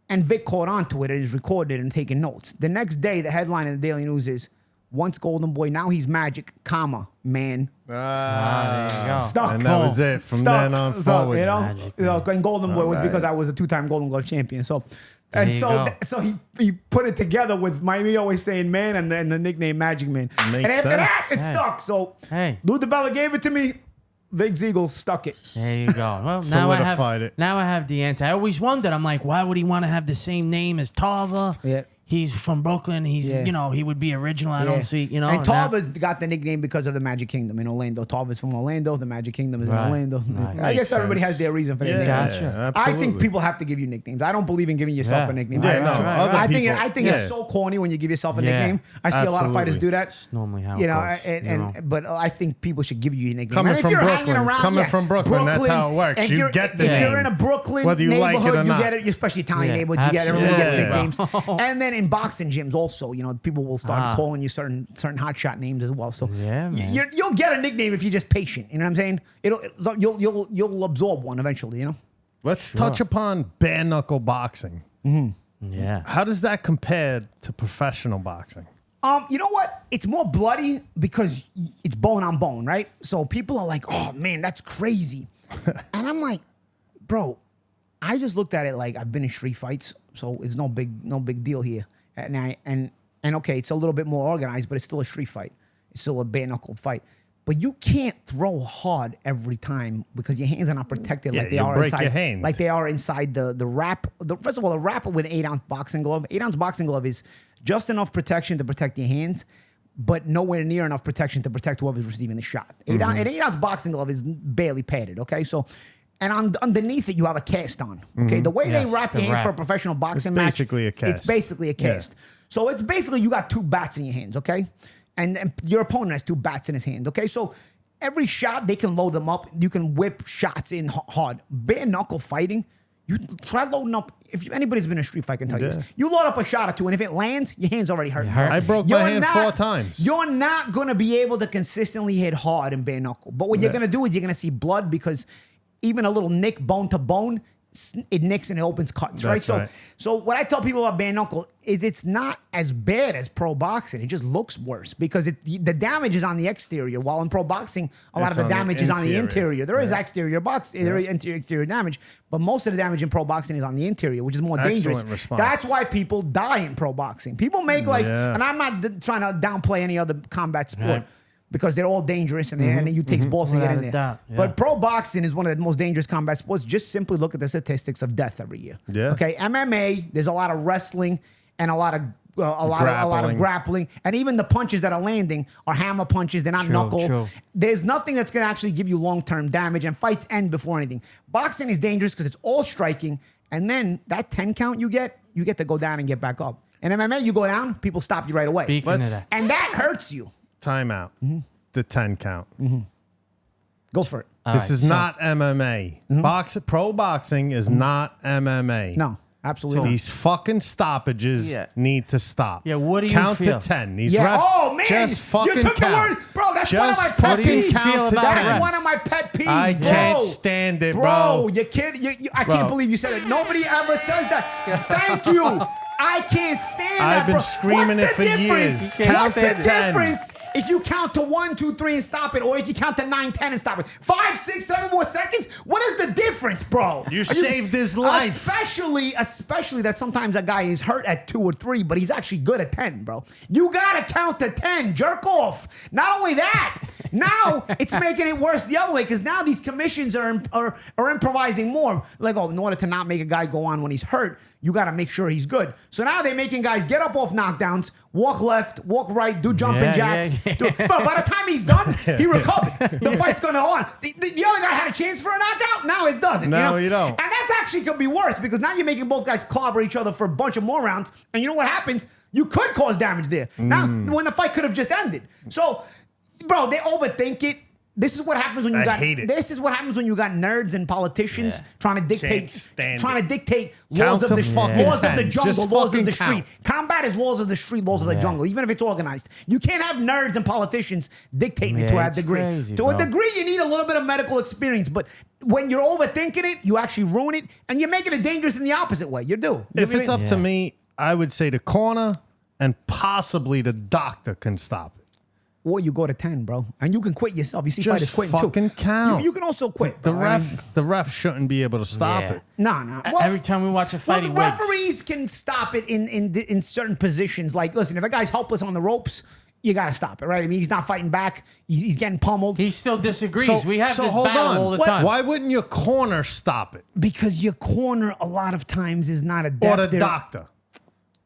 And Vic caught on to it and he's recorded and taking notes. The next day, the headline in the Daily News is, once Golden Boy, now he's Magic, man. There you go. Stuck. And that was it from then on forward. And Golden Boy was because I was a 2-time Golden Glove champion. So he put it together with me always saying man and then the nickname Magic Man. And after that, it stuck. So Lou DeBella gave it to me. Vic Ziegel stuck it. There you go. Well, Solidified it. Now I have the answer. I always wondered. I'm like, why would he want to have the same name as Tarver? Yeah. He's from Brooklyn. He's, he would be original. I don't see, And Tarver's got the nickname because of the Magic Kingdom in Orlando. Tarver's from Orlando. The Magic Kingdom is in Orlando. Nice. I guess everybody has their reason for their nicknames. Gotcha. I think people have to give you nicknames. I don't believe in giving yourself a nickname. I think it's so corny when you give yourself a nickname. I see a lot of fighters do that. It's normally how it goes. But I think people should give you a nickname. Coming from Brooklyn, that's how it works. You get the If name. you're in a Brooklyn Whether you like it or neighborhood, you not. get it, especially Italian Yeah, neighborhoods, you get everybody gets absolutely. nicknames. And then in boxing gyms also, people will start calling you certain hotshot names as well. So man. you'll get a nickname if you're just patient. You know what I'm saying? You'll absorb one eventually. Let's touch upon bare knuckle boxing. Yeah. How does that compare to professional boxing? You know what? It's more bloody because it's bone on bone, right? So people are like, "Oh man, that's crazy," and I'm like, "Bro, I just looked at it like I've been in street fights, so it's no big deal here." And okay, it's a little bit more organized, but it's still a street fight. It's still a bare knuckle fight. But you can't throw hard every time because your hands are not protected like they you are break inside. your hand. Like they are inside the wrap. First of all, a wrap with an 8-ounce boxing glove. 8-ounce boxing glove is just enough protection to protect your hands, but nowhere near enough protection to protect whoever's receiving the shot. An 8-ounce boxing glove is barely padded. Okay, so. And underneath it, you have a cast on. Okay, the way they wrap your hands for a professional boxing match, basically a cast. It's basically a cast. Yeah. So it's basically you got 2 bats in your hands. Okay, and your opponent has 2 bats in his hand. Okay, so every shot they can load them up. You can whip shots in hard. Bare knuckle fighting. You try loading up. If anybody's been in a street fight, can tell you this. You load up a shot or 2, and if it lands, your hand's already hurt. I broke my hand 4 times. You're not gonna be able to consistently hit hard in bare knuckle. But what you're gonna do is you're gonna see blood because even a little nick bone to bone, it nicks and it opens cuts, right? So what I tell people about bare knuckle is it's not as bad as pro boxing. It just looks worse because the damage is on the exterior, while in pro boxing, a lot of the damage is on the interior. There is exterior there is interior damage, but most of the damage in pro boxing is on the interior, which is more dangerous. Response. That's why people die in pro boxing. People make and I'm not trying to downplay any other combat sport. Right. Because they're all dangerous and it takes balls to get in there. But pro boxing is one of the most dangerous combat sports. Just simply look at the statistics of death every year. Yeah. Okay. MMA, there's a lot of wrestling and a lot of grappling, and even the punches that are landing are hammer punches. They're not knuckle. True. There's nothing that's going to actually give you long-term damage, and fights end before anything. Boxing is dangerous because it's all striking, and then that 10 count you get to go down and get back up. In MMA, you go down, people stop you right away. Speaking of that. And that hurts you. Timeout. The 10 count. Go for it. This is not MMA. Pro boxing is not MMA. No, absolutely not. These fucking stoppages need to stop. Yeah, what do you count feel? to 10. These refs just fucking you took count. The word. Bro, that's just one of my pet peeves. That's refs? one of my pet peeves, I bro. can't stand it, bro. You kid, I can't believe you said it. Nobody ever says that. Thank you. I can't stand that, I've been screaming it for years. What's the difference if you count to 1, 2, 3 and stop it, or if you count to 9, 10 and stop it? 5, 6, 7 more seconds? What is the difference, bro? You saved his life. Especially that sometimes a guy is hurt at 2 or 3, but he's actually good at 10, bro. You gotta count to 10. Jerk off. Not only that, now it's making it worse the other way because now these commissions are improvising more. Like, in order to not make a guy go on when he's hurt, you got to make sure he's good. So now they're making guys get up off knockdowns, walk left, walk right, do jumping jacks. But by the time he's done, he recovered. The fight's going to go on. The other guy had a chance for a knockout. Now it doesn't. No, you don't. And that's actually going to be worse because now you're making both guys clobber each other for a bunch of more rounds. And you know what happens? You could cause damage there. Now, when the fight could have just ended. So, bro, they overthink it. This is what happens when you This is what happens when you got nerds and politicians trying to dictate laws of the jungle, laws of the street. Combat is laws of the street, laws of the jungle, even if it's organized. You can't have nerds and politicians dictating it to a degree. To a degree, you need a little bit of medical experience, but when you're overthinking it, you actually ruin it, and you're making it dangerous in the opposite way. You do. If it's up to me, I would say the corner and possibly the doctor can stop it. Or you go to 10, bro, and you can quit yourself. You see fighters quitting too. Fucking count. You can also quit. The ref shouldn't be able to stop it. No. Well, every time we watch a fight, referees can stop it in certain positions. Like, listen, if a guy's helpless on the ropes, you got to stop it, right? I mean, he's not fighting back. He's getting pummeled. He still disagrees. We have this battle all the time. Why wouldn't your corner stop it? Because your corner a lot of times is not adept. Or the doctor.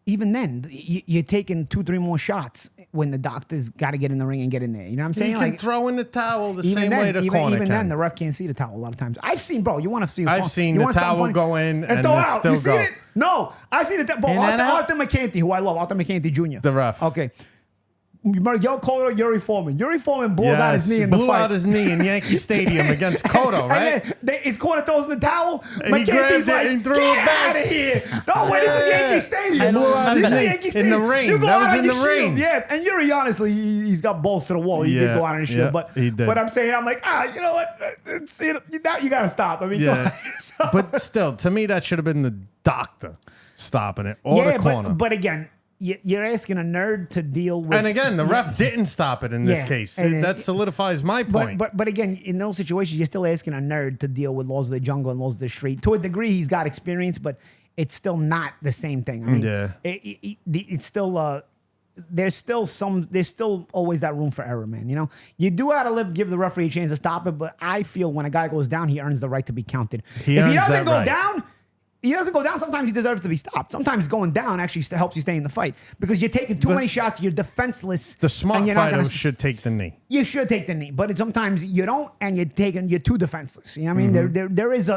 Even then, you're taking 2, 3 more shots when the doctor's got to get in the ring and get in there. You know what I'm saying? You can throw in the towel the same way the corner can. Even then, the ref can't see the towel a lot of times. I've seen, bro, you want to see I've seen the towel go in and throw out. still You seen it? No, I've seen it. Arthur McCanty, who I love, Arthur McCanty Jr. The ref. Okay. Yo, Cotto, Yuri Foreman. Yuri Foreman blows out his knee in the fight. Blew out his knee in Yankee Stadium against Cotto, right? And then his corner throws in the towel. McCanty's like, and threw it out of here. No, wait, this is Yankee Stadium. Blew out his knee in the rain. That was in the rain. Yeah, and Yuri, honestly, he's got balls to the wall. He did go out on his shield. But he did. But I'm saying, I'm like, you know what? Now you got to stop. I mean, but still, to me, that should have been the doctor stopping it or the corner. But again, you're asking a nerd to deal with... And again, the ref didn't stop it in this case. That solidifies my point. But again, in those situations, you're still asking a nerd to deal with laws of the jungle and laws of the street. To a degree, he's got experience, but it's still not the same thing. I mean, it's still... there's still always that room for error, man. You know, you do have to give the referee a chance to stop it, but I feel when a guy goes down, he earns the right to be counted. If he doesn't go down, he doesn't go down. Sometimes he deserves to be stopped. Sometimes going down actually helps you stay in the fight because you're taking too many shots. You're defenseless. The smart fighter should take the knee. You should take the knee, but sometimes you don't, and you're too defenseless. You know what I mean? There is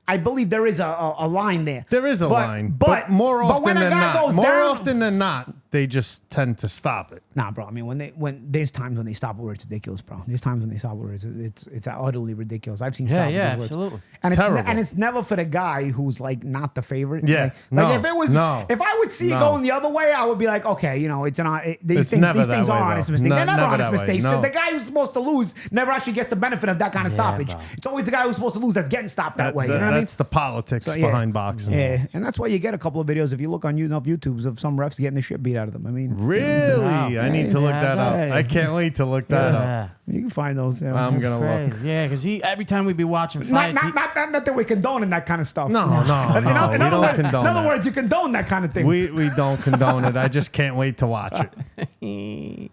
I believe there is a line there. There is a line, but more often than not, they just tend to stop it. Nah, bro. I mean, when there's times when they stop where it's ridiculous, bro. There's times when they stop where it's utterly ridiculous. I've seen stoppages where absolutely. And it's never for the guy who's like not the favorite. Yeah, if I would see it going the other way, I would be like, okay, you know, these things are honest mistakes. They're never honest mistakes because the guy who's supposed to lose never actually gets the benefit of that kind of stoppage. Bro. It's always the guy who's supposed to lose that's getting stopped that way. You know what I mean? That's the politics behind boxing. Yeah, and that's why you get a couple of videos if you look on YouTube's of some refs getting the shit beat out of them. I mean, really? I need to look that up. I can't wait to look that up. You can find those. Yeah. I'm gonna look. Yeah, because every time we be watching fights, not that we're condoning that kind of stuff. No. In other words, you condone that kind of thing. We don't condone it. I just can't wait to watch it.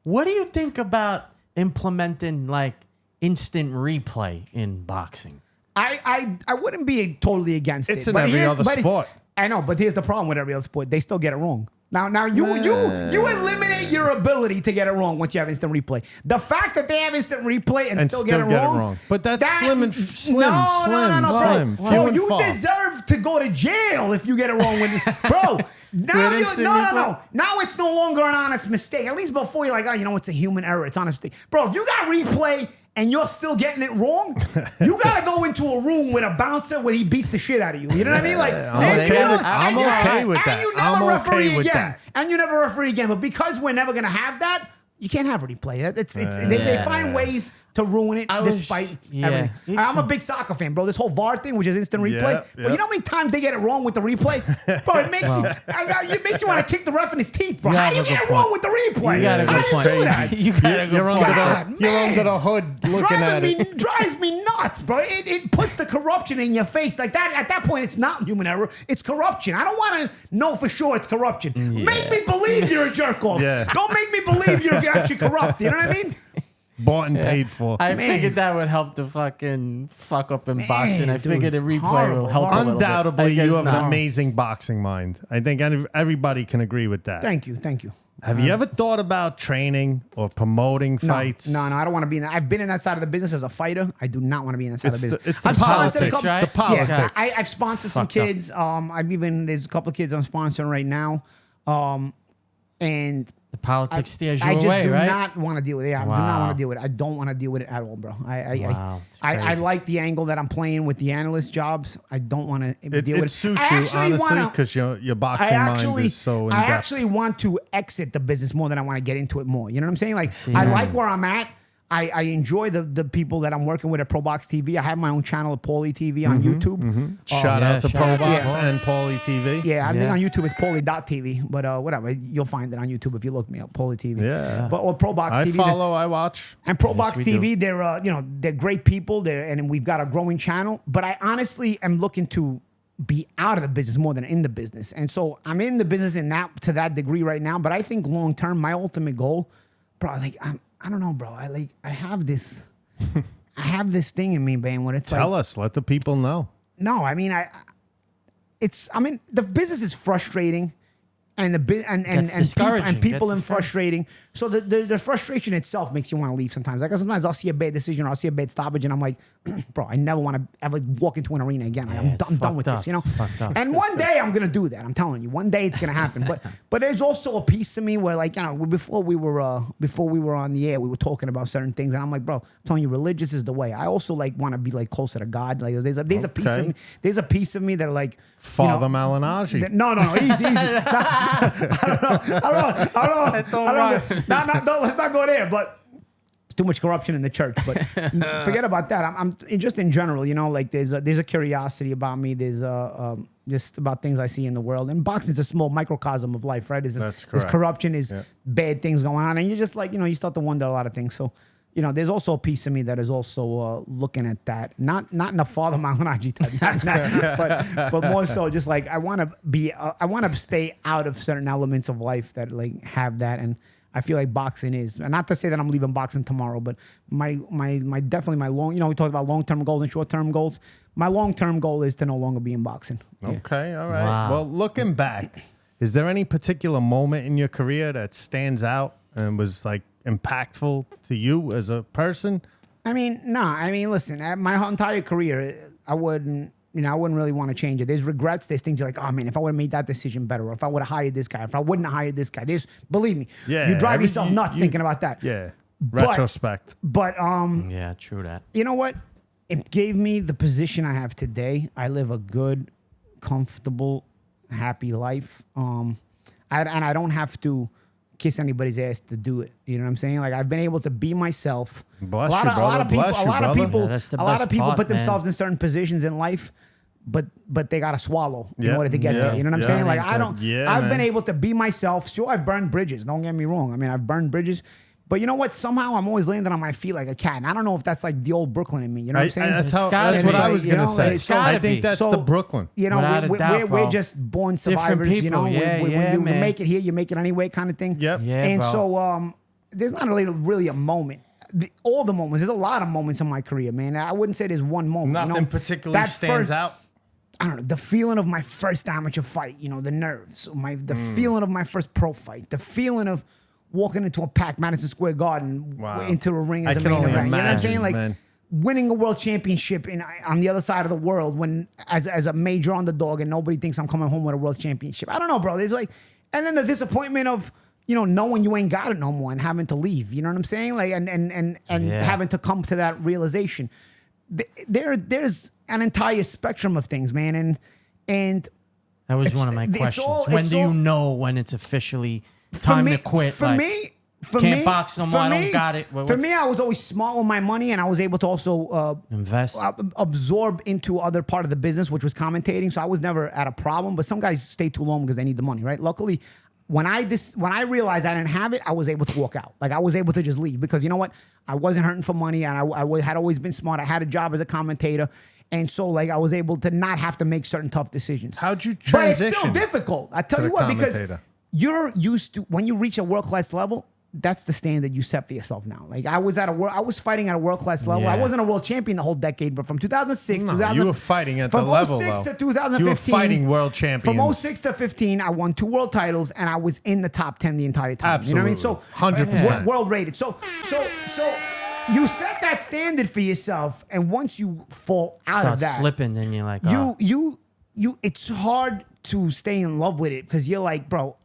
What do you think about implementing like instant replay in boxing? I wouldn't be totally against it. It's in every other sport. I know, but here's the problem with every other sport. They still get it wrong. Now you eliminate your ability to get it wrong once you have instant replay. The fact that they have instant replay and still get it wrong. But that's slim. No, bro. You deserve to go to jail if you get it wrong. Bro, now it's no longer an honest mistake. At least before you're like, it's a human error. It's honest mistake. Bro, if you got replay and you're still getting it wrong, you gotta go into a room with a bouncer where he beats the shit out of you. You know what I mean? Like, I'm okay with that. And you never referee again. And you never referee again. But because we're never gonna have that, you can't have replay. They find ways to ruin it despite everything. I'm a big soccer fan, bro. This whole VAR thing, which is instant replay. But you know how many times they get it wrong with the replay? Bro, it makes you want to kick the ref in his teeth, bro. How do you get it wrong with the replay? How do you do that? You're under the hood looking at it. Drives me nuts, bro. It puts the corruption in your face. Like that. At that point, it's not human error. It's corruption. I don't want to know for sure it's corruption. Make me believe you're a jerk off. Don't make me believe you're actually corrupt. You know what I mean? Bought and paid for. I figured that would help to fucking fuck up in boxing. I figured a replay will help a little bit. Undoubtedly, you have an amazing boxing mind. I think everybody can agree with that. Thank you. Have you ever thought about training or promoting fights? No, I don't want to be in that. I've been in that side of the business as a fighter. I do not want to be in that side of the business. It's the politics, right? The politics. Yeah, I've sponsored some kids. There's a couple of kids I'm sponsoring right now. And the politics steers you away, right? I just do not want to deal with it. I do not want to deal with it. I don't want to deal with it at all, bro. I like the angle that I'm playing with the analyst jobs. I don't want to deal with it. It suits you, honestly, because your boxing mind is so in-depth. I actually want to exit the business more than I want to get into it more. You know what I'm saying? Like, I like where I'm at. I enjoy the people that I'm working with at ProBox TV. I have my own channel at Paulie TV on YouTube. Shout out to ProBox and Paulie TV. Yeah, I think on YouTube it's Paulie.tv, but whatever. You'll find it on YouTube if you look me up, Paulie TV. Yeah. Or ProBox TV. I watch. And ProBox TV, they're great people. And we've got a growing channel. But I honestly am looking to be out of the business more than in the business. And so I'm in the business to that degree right now. But I think long term, my ultimate goal, bro, I don't know, bro. I have this thing in me, man, when it's Tell us, let the people know. No, I mean, the business is frustrating. And people are frustrating. So the frustration itself makes you want to leave sometimes. Like sometimes I'll see a bad decision or I'll see a bad stoppage and I'm like, bro, I never want to ever walk into an arena again. I'm done with this, you know? And one day I'm going to do that. I'm telling you, one day it's going to happen. But there's also a piece of me where before we were on the air, we were talking about certain things and I'm like, bro, I'm telling you, religious is the way. I also want to be closer to God. Like there's a piece of me that Father Malignaggi. No, easy. I don't know. Let's not go there. But it's too much corruption in the church. But forget about that. I'm just in general. There's a curiosity about me. There's just about things I see in the world. And boxing's a small microcosm of life, right? There's corruption, bad things going on, and you're just you start to wonder a lot of things. So there's also a piece of me that is also looking at that, not in the Father Malignaggi type, but more so just like I want to stay out of certain elements of life that like have that, and I feel like boxing is, and not to say that I'm leaving boxing tomorrow, but my definitely my long, we talked about long-term goals and short-term goals. My long-term goal is to no longer be in boxing. Okay, all right. Wow. Well, looking back, is there any particular moment in your career that stands out and was like impactful to you as a person? I mean, listen, my entire career, I wouldn't really want to change it. There's regrets. There's things you're like, oh man, if I would have made that decision better, or if I would have hired this guy, if I wouldn't have hired this guy. Believe me, you drive yourself nuts thinking about that. Yeah. Retrospect. But yeah, true that. You know what? It gave me the position I have today. I live a good, comfortable, happy life. And I don't have to kiss anybody's ass to do it. You know what I'm saying? Like I've been able to be myself. Bless you, brother. A lot of people put themselves in certain positions in life, but they gotta swallow in order to get there. You know what I'm saying? Like I've been able to be myself. Sure, I've burned bridges. Don't get me wrong. I mean, I've burned bridges. But you know what? Somehow I'm always landing on my feet like a cat. And I don't know if that's like the old Brooklyn in me. You know what I'm saying? That's what I was going to say. I think that's the Brooklyn. You know, we're just born survivors. People. You know, when you make it here, you make it anyway kind of thing. Yep. Yeah, and bro. so there's not really a moment. All the moments. There's a lot of moments in my career, man. I wouldn't say there's one moment. Nothing particularly stands out. I don't know, the feeling of my first amateur fight, the nerves, the feeling of my first pro fight, the feeling of walking into a packed Madison Square Garden, into a ring as a main event. You know what I'm saying? Like winning a world championship on the other side of the world as a major underdog, and nobody thinks I'm coming home with a world championship. I don't know, bro. There's like, and then the disappointment of knowing you ain't got it no more and having to leave. You know what I'm saying? Like and having to come to that realization. There's an entire spectrum of things, man, and that was one of my questions. When do you know when it's officially time to quit? For me, can't box no more. I don't got it. For me, I was always smart with my money, and I was able to also invest, absorb into other part of the business, which was commentating. So I was never at a problem. But some guys stay too long because they need the money, right? Luckily, when I realized I didn't have it, I was able to walk out. Like I was able to just leave because you know what? I wasn't hurting for money, and I had always been smart. I had a job as a commentator. And so, like, I was able to not have to make certain tough decisions. How'd you transition? But it's still difficult. I tell you what, because you're used to, when you reach a world-class level, that's the standard you set for yourself now. Like, I was fighting at a world-class level. I wasn't a world champion the whole decade, but from 2006 to you were fighting at the level, from 06 though. to 2015. You were fighting world champions. From 06 to 15, I won 2 world titles, and I was in the top 10 the entire time. Absolutely. You know what I mean? So, 100%. World rated. So you set that standard for yourself, and once you fall out of that, slipping, then you're like, you. It's hard to stay in love with it because you're like, bro,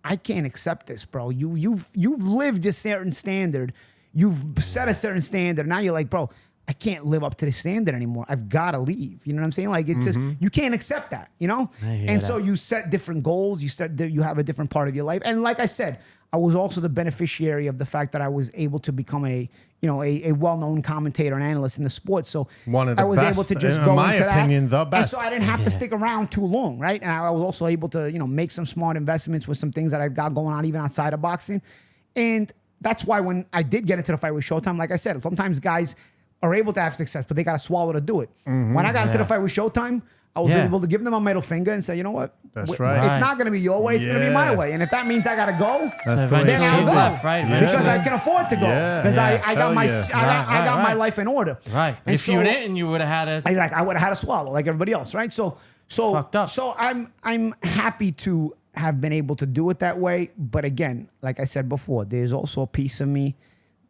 I can't accept this, bro. You've lived a certain standard, you've set a certain standard. Now you're like, bro, I can't live up to the standard anymore. I've got to leave. You know what I'm saying? Like it's just you can't accept that, And so you set different goals. You have a different part of your life, and like I said, I was also the beneficiary of the fact that I was able to become a well-known commentator and analyst in the sport. So I was able to just go into that. The best. And so I didn't have to stick around too long, right? And I was also able to, make some smart investments with some things that I've got going on even outside of boxing. And that's why when I did get into the fight with Showtime, like I said, sometimes guys are able to have success, but they got to swallow to do it. When I got into the fight with Showtime, I was able to give them a middle finger and say, you know what? That's right. It's not going to be your way. It's going to be my way. And if that means I got to go, then I'll go. Left, right? Because I can afford to go. Because I got my life in order. Right. And if you didn't, you would have had to. I would have had to swallow like everybody else, right? So fucked up. So I'm happy to have been able to do it that way. But again, like I said before, there's also a piece of me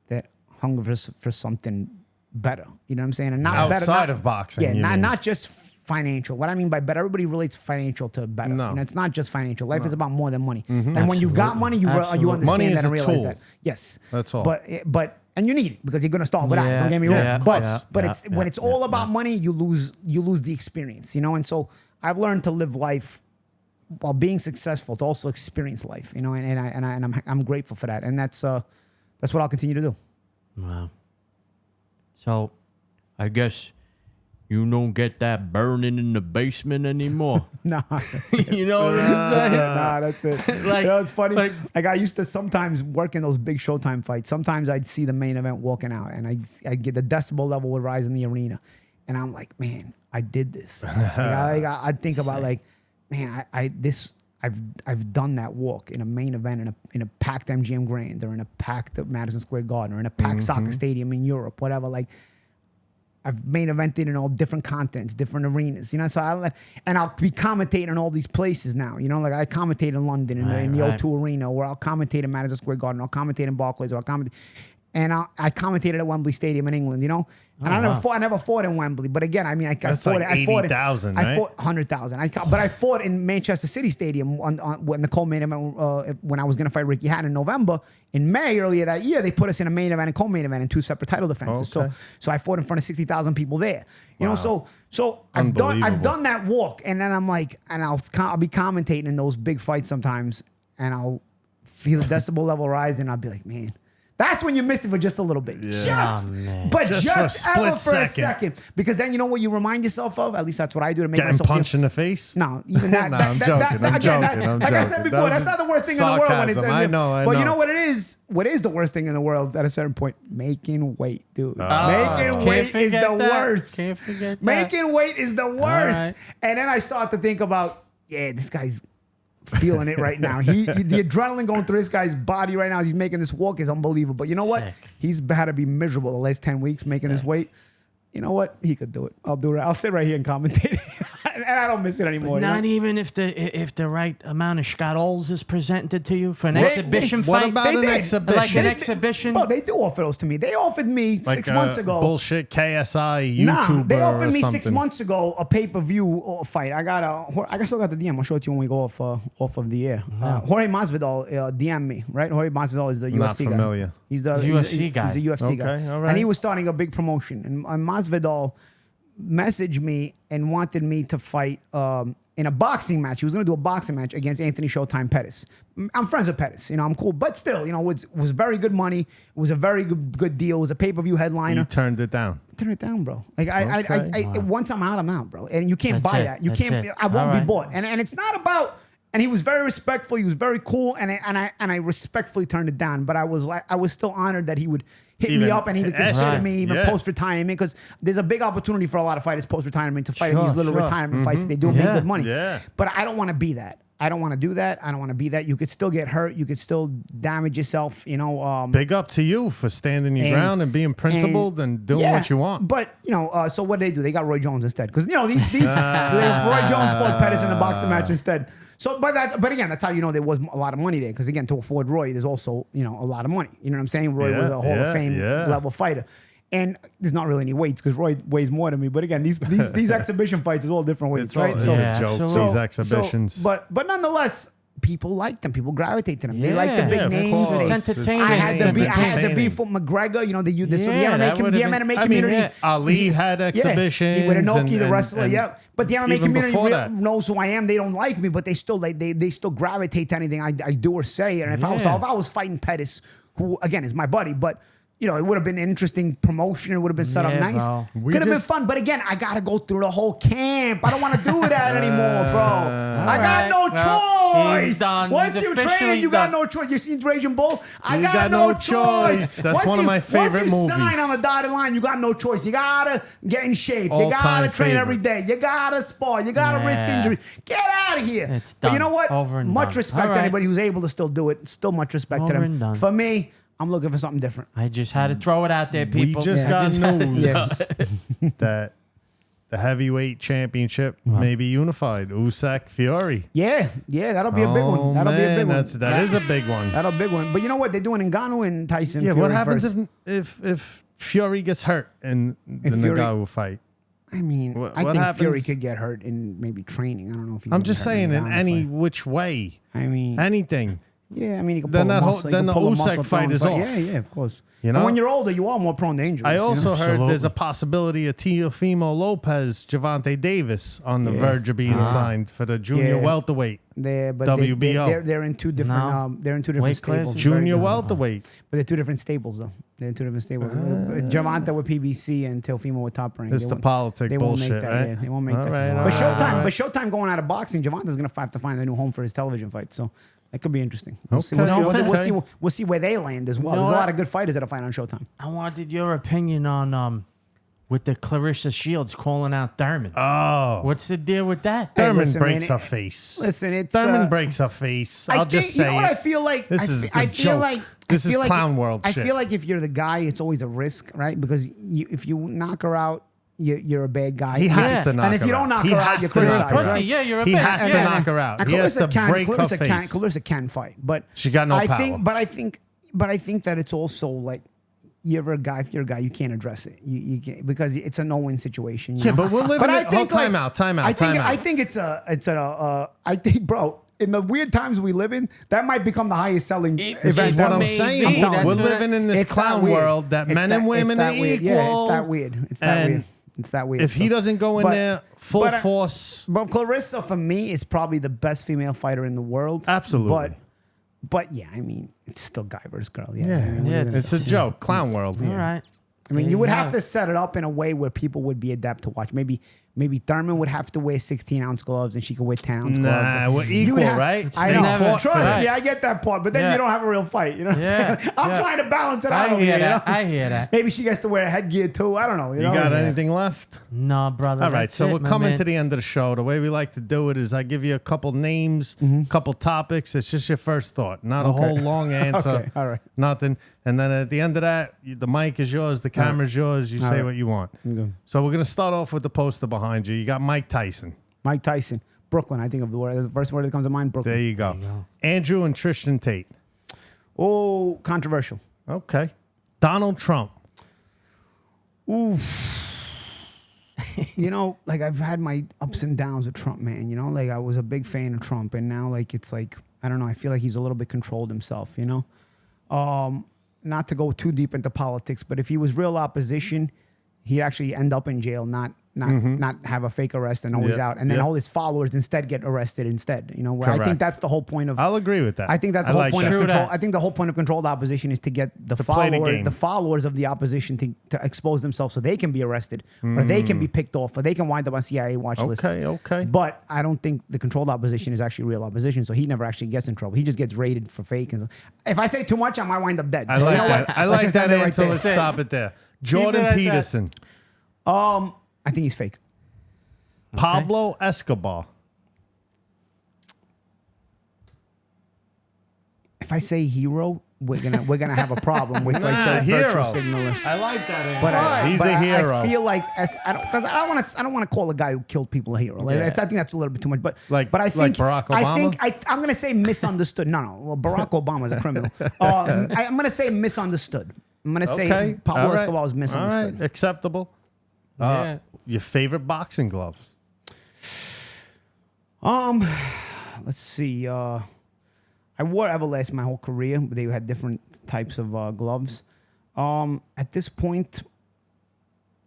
that hungers for something better. You know what I'm saying? And not outside of boxing. Yeah, not just financial. What I mean by better, everybody relates financial to better. No. And it's not just financial. Life is about more than money. And when you got money, you understand money is that and a realize tool. that. Yes. That's all. But and you need it because you're gonna starve without it. Don't get me wrong. But when it's all about money, you lose the experience, And so I've learned to live life while being successful, to also experience life, and I'm grateful for that. And that's what I'll continue to do. Wow. So I guess You don't get that burning in the basement anymore. Nah. You know what I'm saying? Nah, that's it. Like- you know, it's funny. like- Like I used to sometimes work in those big Showtime fights. Sometimes I'd see the main event walking out, and I'd get the decibel level would rise in the arena, and I'm like, man, I did this. I'd think about like, man, I've done that walk in a main event in a packed MGM Grand or in a packed Madison Square Garden or in a packed soccer stadium in Europe, whatever. Like, I've main evented in all different contents, different arenas, you know. So I'll be commentating in all these places now, you know. Like I commentate in London in the O2 Arena, or I'll commentate in Madison Square Garden, or I'll commentate in Barclays, or I'll commentate, and I commentated at Wembley Stadium in England, you know. And I never fought in Wembley, but again, I mean, I That's fought. like I fought 80,000, I right? fought 100,000. But I fought in Manchester City Stadium when the co-main event when I was going to fight Ricky Hatton in November. In May earlier that year, they put us in a main event and co-main event in 2 separate title defenses. Okay. So I fought in front of 60,000 people there. You know, so I've Unbelievable. done that walk, and then I'm like, and I'll be commentating in those big fights sometimes, and I'll feel the decibel level rise, and I'll be like, man. That's when you miss it for just a little bit. Just for a second. Because then you know what you remind yourself of? At least that's what I do to make Getting myself punched in the face? No, even that. No, I'm joking. I'm joking. Like I said before, that's not the worst thing in the world when it's I know. But you know what it is? What is the worst thing in the world at a certain point? Making weight, dude. Making weight is the worst. Can't forget that. Making weight is the worst. Right. And then I start to think about, yeah, this guy's feeling it right now. The adrenaline going through this guy's body right now as he's making this walk is unbelievable. But you know what? Sick. He's had to be miserable the last 10 weeks making this weight. You know what? He could do it. I'll do it. I'll sit right here and commentate. And I don't miss it anymore. Not even if the right amount of scottles is presented to you for an exhibition What fight. about an exhibition? Like an exhibition. Bro, they do offer those to me. They offered me Like 6 months ago. Bullshit KSI YouTuber. Nah, they offered me or 6 something. months ago a pay-per-view fight. I still got the DM. I'll show it to you when we go off of the air. Jorge Masvidal DM me, right? Jorge Masvidal is the Not UFC familiar. guy. He's the UFC guy. He's the UFC guy. Okay, all right. And he was starting a big promotion. And Masvidal messaged me and wanted me to fight in a boxing match. He was going to do a boxing match against Anthony Showtime Pettis. I'm friends with Pettis, you know, I'm cool. But still, you know, it was very good money. It was a very good deal. It was a pay-per-view headliner. You turned it down. Turn it down, bro. Like once I'm out, bro. And you can't That's buy it. that. You That's can't. it. I won't All be right. bought. And it's not about. And he was very respectful. He was very cool. And I respectfully turned it down. But I was still honored that he would hit me Even up and he would ask consider you. me even Yeah. post-retirement, because there's a big opportunity for a lot of fighters post-retirement to fight in Sure, these little sure. retirement fights. They do make Yeah. good money. Yeah. But I don't want to be that. I don't want to do that. I don't want to be that. You could still get hurt. You could still damage yourself. You know. Big up to you for standing your ground and being principled and doing yeah, what you want. But you know, so what they do? They got Roy Jones instead, because you know these Roy Jones fought Pettis in the boxing match instead. So, but again, that's how you know there was a lot of money there, because again, to afford Roy, there's also, you know, a lot of money. You know what I'm saying? Roy was a Hall of Fame level fighter. And there's not really any weights because Roy weighs more than me. But again, these exhibition fights is all different weights, right? It's Yeah, a joke. absolutely. These exhibitions. but nonetheless, people like them. People gravitate to them. They like the Yeah, big of names. course. It's They- entertaining. I had It's to be entertaining. for McGregor. You know, the Yeah, that would've been- MMA I community. mean, Ali had exhibitions. with Inoki, the and- wrestler. and Yeah, but the MMA even community before that. knows who I am. They don't like me, but they still they still gravitate to anything I do or say. And if I was fighting Pettis, who again is my buddy, but. You know, it would have been an interesting promotion. It would have been set up Yeah, nice. bro. We Could have been just- fun. But again, I got to go through the whole camp. I don't want to do that anymore, bro. I got no Well, choice. he's done. Once He's you officially train, you got done. no choice. You seen Raging Bull? I You got no choice. That's Once one of you- my favorite once you movies. sign on the dotted line, you got no choice. You got to get in shape. You got All-time to train favorite. every day. You got to spar. You got to risk Yeah. injury. Get out of here. It's But you done. know what? Over and much done. respect All to right. anybody who's able to still do it. Still much respect to Over them. and done. For me, I'm looking for something different. I just had to throw it out there, We people. just got news Yeah. that the heavyweight championship may be unified. Usyk Fury. Yeah, that'll be a big one. That'll be a big one. That is a big one. That'll be a big one. But you know what? They're doing Ngannou and Tyson. Yeah, Fury what happens first. if Fury gets hurt in the Fury- Ngannou fight? I mean, What I think Fury happens- could get hurt in maybe training. I don't know if he I'm can just get hurt saying, in Ngannou any fight. which way, I mean, anything. Yeah, I mean, you can Then pull a that muscle. then you the can pull a muscle Usyk fight thrown, is but off. Yeah, of course. You know? And when you're older, you are more prone to injuries. I also heard there's Absolutely. a possibility of Teofimo Lopez, Javante Davis on the verge of being signed for the junior Yeah. welterweight. But WBO. they're in two different. No. They're in two different Weight class? stables. It's very Junior different. welterweight. But they're two different stables, though. They're in two different stables. Javante with PBC and Teofimo with Top Rank. It's the politic They won't bullshit, make that. right? Yeah, they won't make All that. right, all But right, Showtime. all right. But Showtime going out of boxing, Javante's gonna have to find a new home for his television fight. So that could be interesting. We'll see. Okay. We'll see where they land as well. You know There's a what? lot of good fighters that are fighting on Showtime. I wanted your opinion on with the Clarissa Shields calling out Thurman. Oh. What's the deal with that? Hey, Thurman listen, breaks man, her face. Listen, it's Thurman breaks her face. I'll just say you know what it. I feel like. This I is fe- I a feel joke. like This I is feel like clown world I shit. feel like if you're the guy, it's always a risk, right? Because if you knock her out, you're a bad guy. He has Yeah. to knock And if her you don't out. knock He her out, has you're to knock criticized, her out. Pussy, yeah, you're a He bitch. has to Yeah. knock her out. And He has to break her Clarissa face. Clarissa can fight, but She got no I power. think, but I think that it's also like. You're a guy. If you're a guy, you can't address it. You can't, because it's a no-win situation. you Yeah, know? but we're living I in- think, time out. I think I think, bro, in the weird times we live in, that might become the highest selling This This is event. what ever. I'm Maybe. saying. That's We're what living in this It's that clown weird. world that It's men that- and it's women that are weird. equal. Yeah, it's that weird. It's that And weird. It's that weird. If he doesn't go in But- there full but, force, But Clarissa, for me, is probably the best female fighter in the world. Absolutely. But yeah, I mean, it's still guy versus girl. Yeah, yeah, I mean, Yeah, it's a joke. Clown world. All right. I mean, There you would you have have to set it up in a way where people would be adept to watch. Maybe Thurman would have to wear 16-ounce gloves and she could wear 10-ounce gloves. Nah, we're You would equal, right? I They know. fought Trust first. me, I get that part. But then Yeah. you don't have a real fight. You know what I'm Yeah. saying? I'm Yeah. trying to balance it out I over hear here. that. You know? I hear that. Maybe she gets to wear a headgear too. I don't know. You know? got Yeah. anything left? No, brother. All right, that's so it, we're my coming man. to the end of the show. The way we like to do it is I give you a couple names, couple topics. It's just your first thought, not a whole long answer. Okay, all right. Nothing. And then at the end of that, the mic is yours, the camera's yours. You say right. what you want. Okay. So we're going to start off with the poster behind you. You got Mike Tyson. Mike Tyson, Brooklyn. I think of the word. The first word that comes to mind, Brooklyn. There you go. Andrew and Tristan Tate. Oh, controversial. Okay. Donald Trump. You know, like I've had my ups and downs with Trump, man. You know, like I was a big fan of Trump, and now like it's like I don't know. I feel like he's a little bit controlled himself. You know, not to go too deep into politics, but if he was real opposition, he'd actually end up in jail, not have a fake arrest and always Yep, out, and then yep. all his followers instead get arrested instead. You know, where I Correct. think that's the whole point of. I'll agree with that. I think that's the I whole like point that. of True control. that. I think the whole point of controlled opposition is to get the play the followers, game. the followers of the opposition to expose themselves so they can be arrested or they can be picked off or they can wind up on CIA watch lists. Okay. But I don't think the controlled opposition is actually real opposition, so he never actually gets in trouble. He just gets raided for fake. And if I say too much, I might wind up dead. I So like you know that. what? I Let's like just that end it right answer. there. Let's stop it there. Jordan at that. Peterson. I think he's fake. Pablo Escobar. If I say hero, we're gonna have a problem with like Nah, the hero. virtual signalers. I like that answer. But He's a hero. I feel like I don't want to call a guy who killed people a hero. Like, Yeah. I think that's a little bit too much. But Like I think Barack I'm gonna say misunderstood. No, well, Barack Obama is a criminal. I'm gonna say misunderstood. I'm gonna say Pablo All right. Escobar was misunderstood. All right. Acceptable. Yeah. Your favorite boxing gloves? Let's see. I wore Everlast my whole career, but they had different types of gloves. At this point,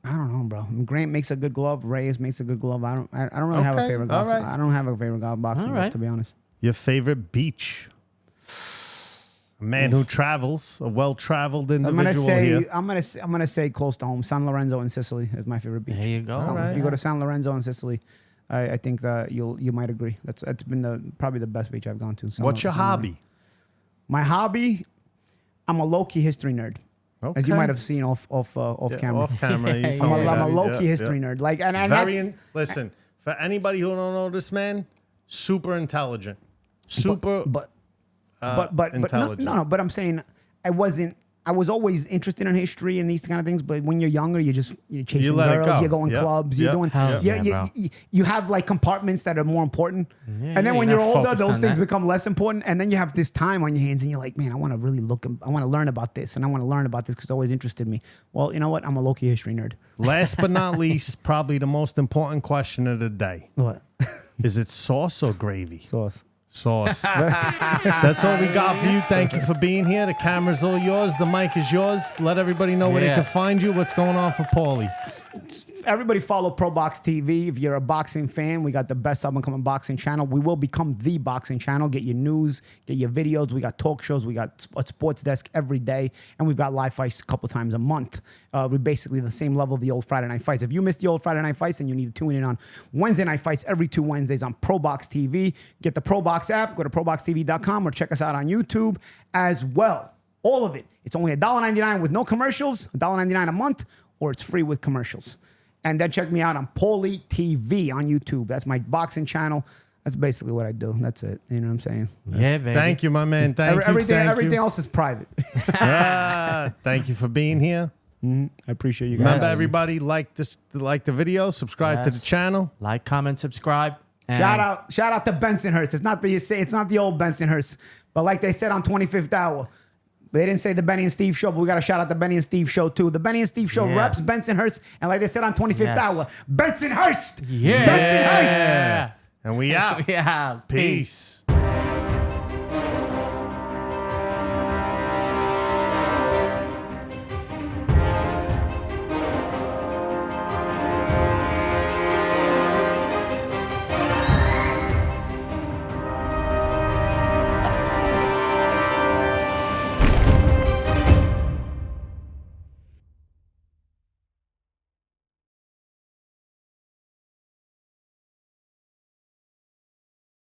I don't know, bro. Grant makes a good glove. Reyes makes a good glove. I don't really have a Okay, favorite all glove. right. I don't have a favorite glove boxing All glove, right. to be honest. Your favorite beach? A man who travels, a well-traveled individual here. I'm gonna say close to home. San Lorenzo in Sicily is my favorite beach. There you go. So All if you go to San Lorenzo in Sicily, I think you might agree. That's been probably the best beach I've gone to. What's your San Lorenzo. hobby? My hobby, I'm a low-key history nerd. As you Okay. might have seen off camera. Off camera. You I'm told me I'm a that. low-key Yeah, history yeah. nerd. Like, and Very that's, listen, for anybody who don't know this man, super intelligent. Super but intelligent. no. But I'm saying I was always interested in history and these kind of things. But when you're younger, you're chasing You let it girls, go. you're going Yep, clubs, yep. you're doing. Hell yeah, You have like compartments that are more important. Yeah, and then yeah, when you you're gotta older, focus those on things that. become less important. And then you have this time on your hands, and you're like, man, I want to really I want to learn about this, and I want to learn about this because it always interested me. Well, you know what? I'm a low-key history nerd. Last but not least, probably the most important question of the day. What? Is it sauce or gravy? Sauce. Sauce. That's all we got for you. Thank you for being here. The camera's all yours. The mic is yours. Let everybody know where they can find you. What's going on for Paulie? Everybody follow Pro Box TV. If you're a boxing fan, we got the best up and coming boxing channel. We will become the boxing channel. Get your news, get your videos. We got talk shows. We got a sports desk every day. And we've got live fights a couple times a month. We're basically the same level of the old Friday night fights. If you missed the old Friday night fights, then you need to tune in on Wednesday night fights every 2 Wednesdays on Pro Box TV. Get the Pro Box app. Go to proboxtv.com or check us out on YouTube as well. All of it. It's only $1.99 with no commercials, $1.99 a month, or it's free with commercials. And then check me out on Paulie TV on YouTube. That's my boxing channel. That's basically what I do. That's it. You know what I'm saying? Yeah, baby. Thank you, my man. Everything else is private. Thank you for being here. I appreciate you guys. Remember, everybody, like the video, subscribe to the channel. Like, comment, subscribe. And Shout out to Bensonhurst. It's not the old Bensonhurst, but like they said on 25th Hour, they didn't say the Benny and Steve Show, but we got to shout out the Benny and Steve Show too. The Benny and Steve Show reps Bensonhurst, and like they said on 25th Hour, Bensonhurst. Yeah. Bensonhurst. And we out. Yeah. Peace.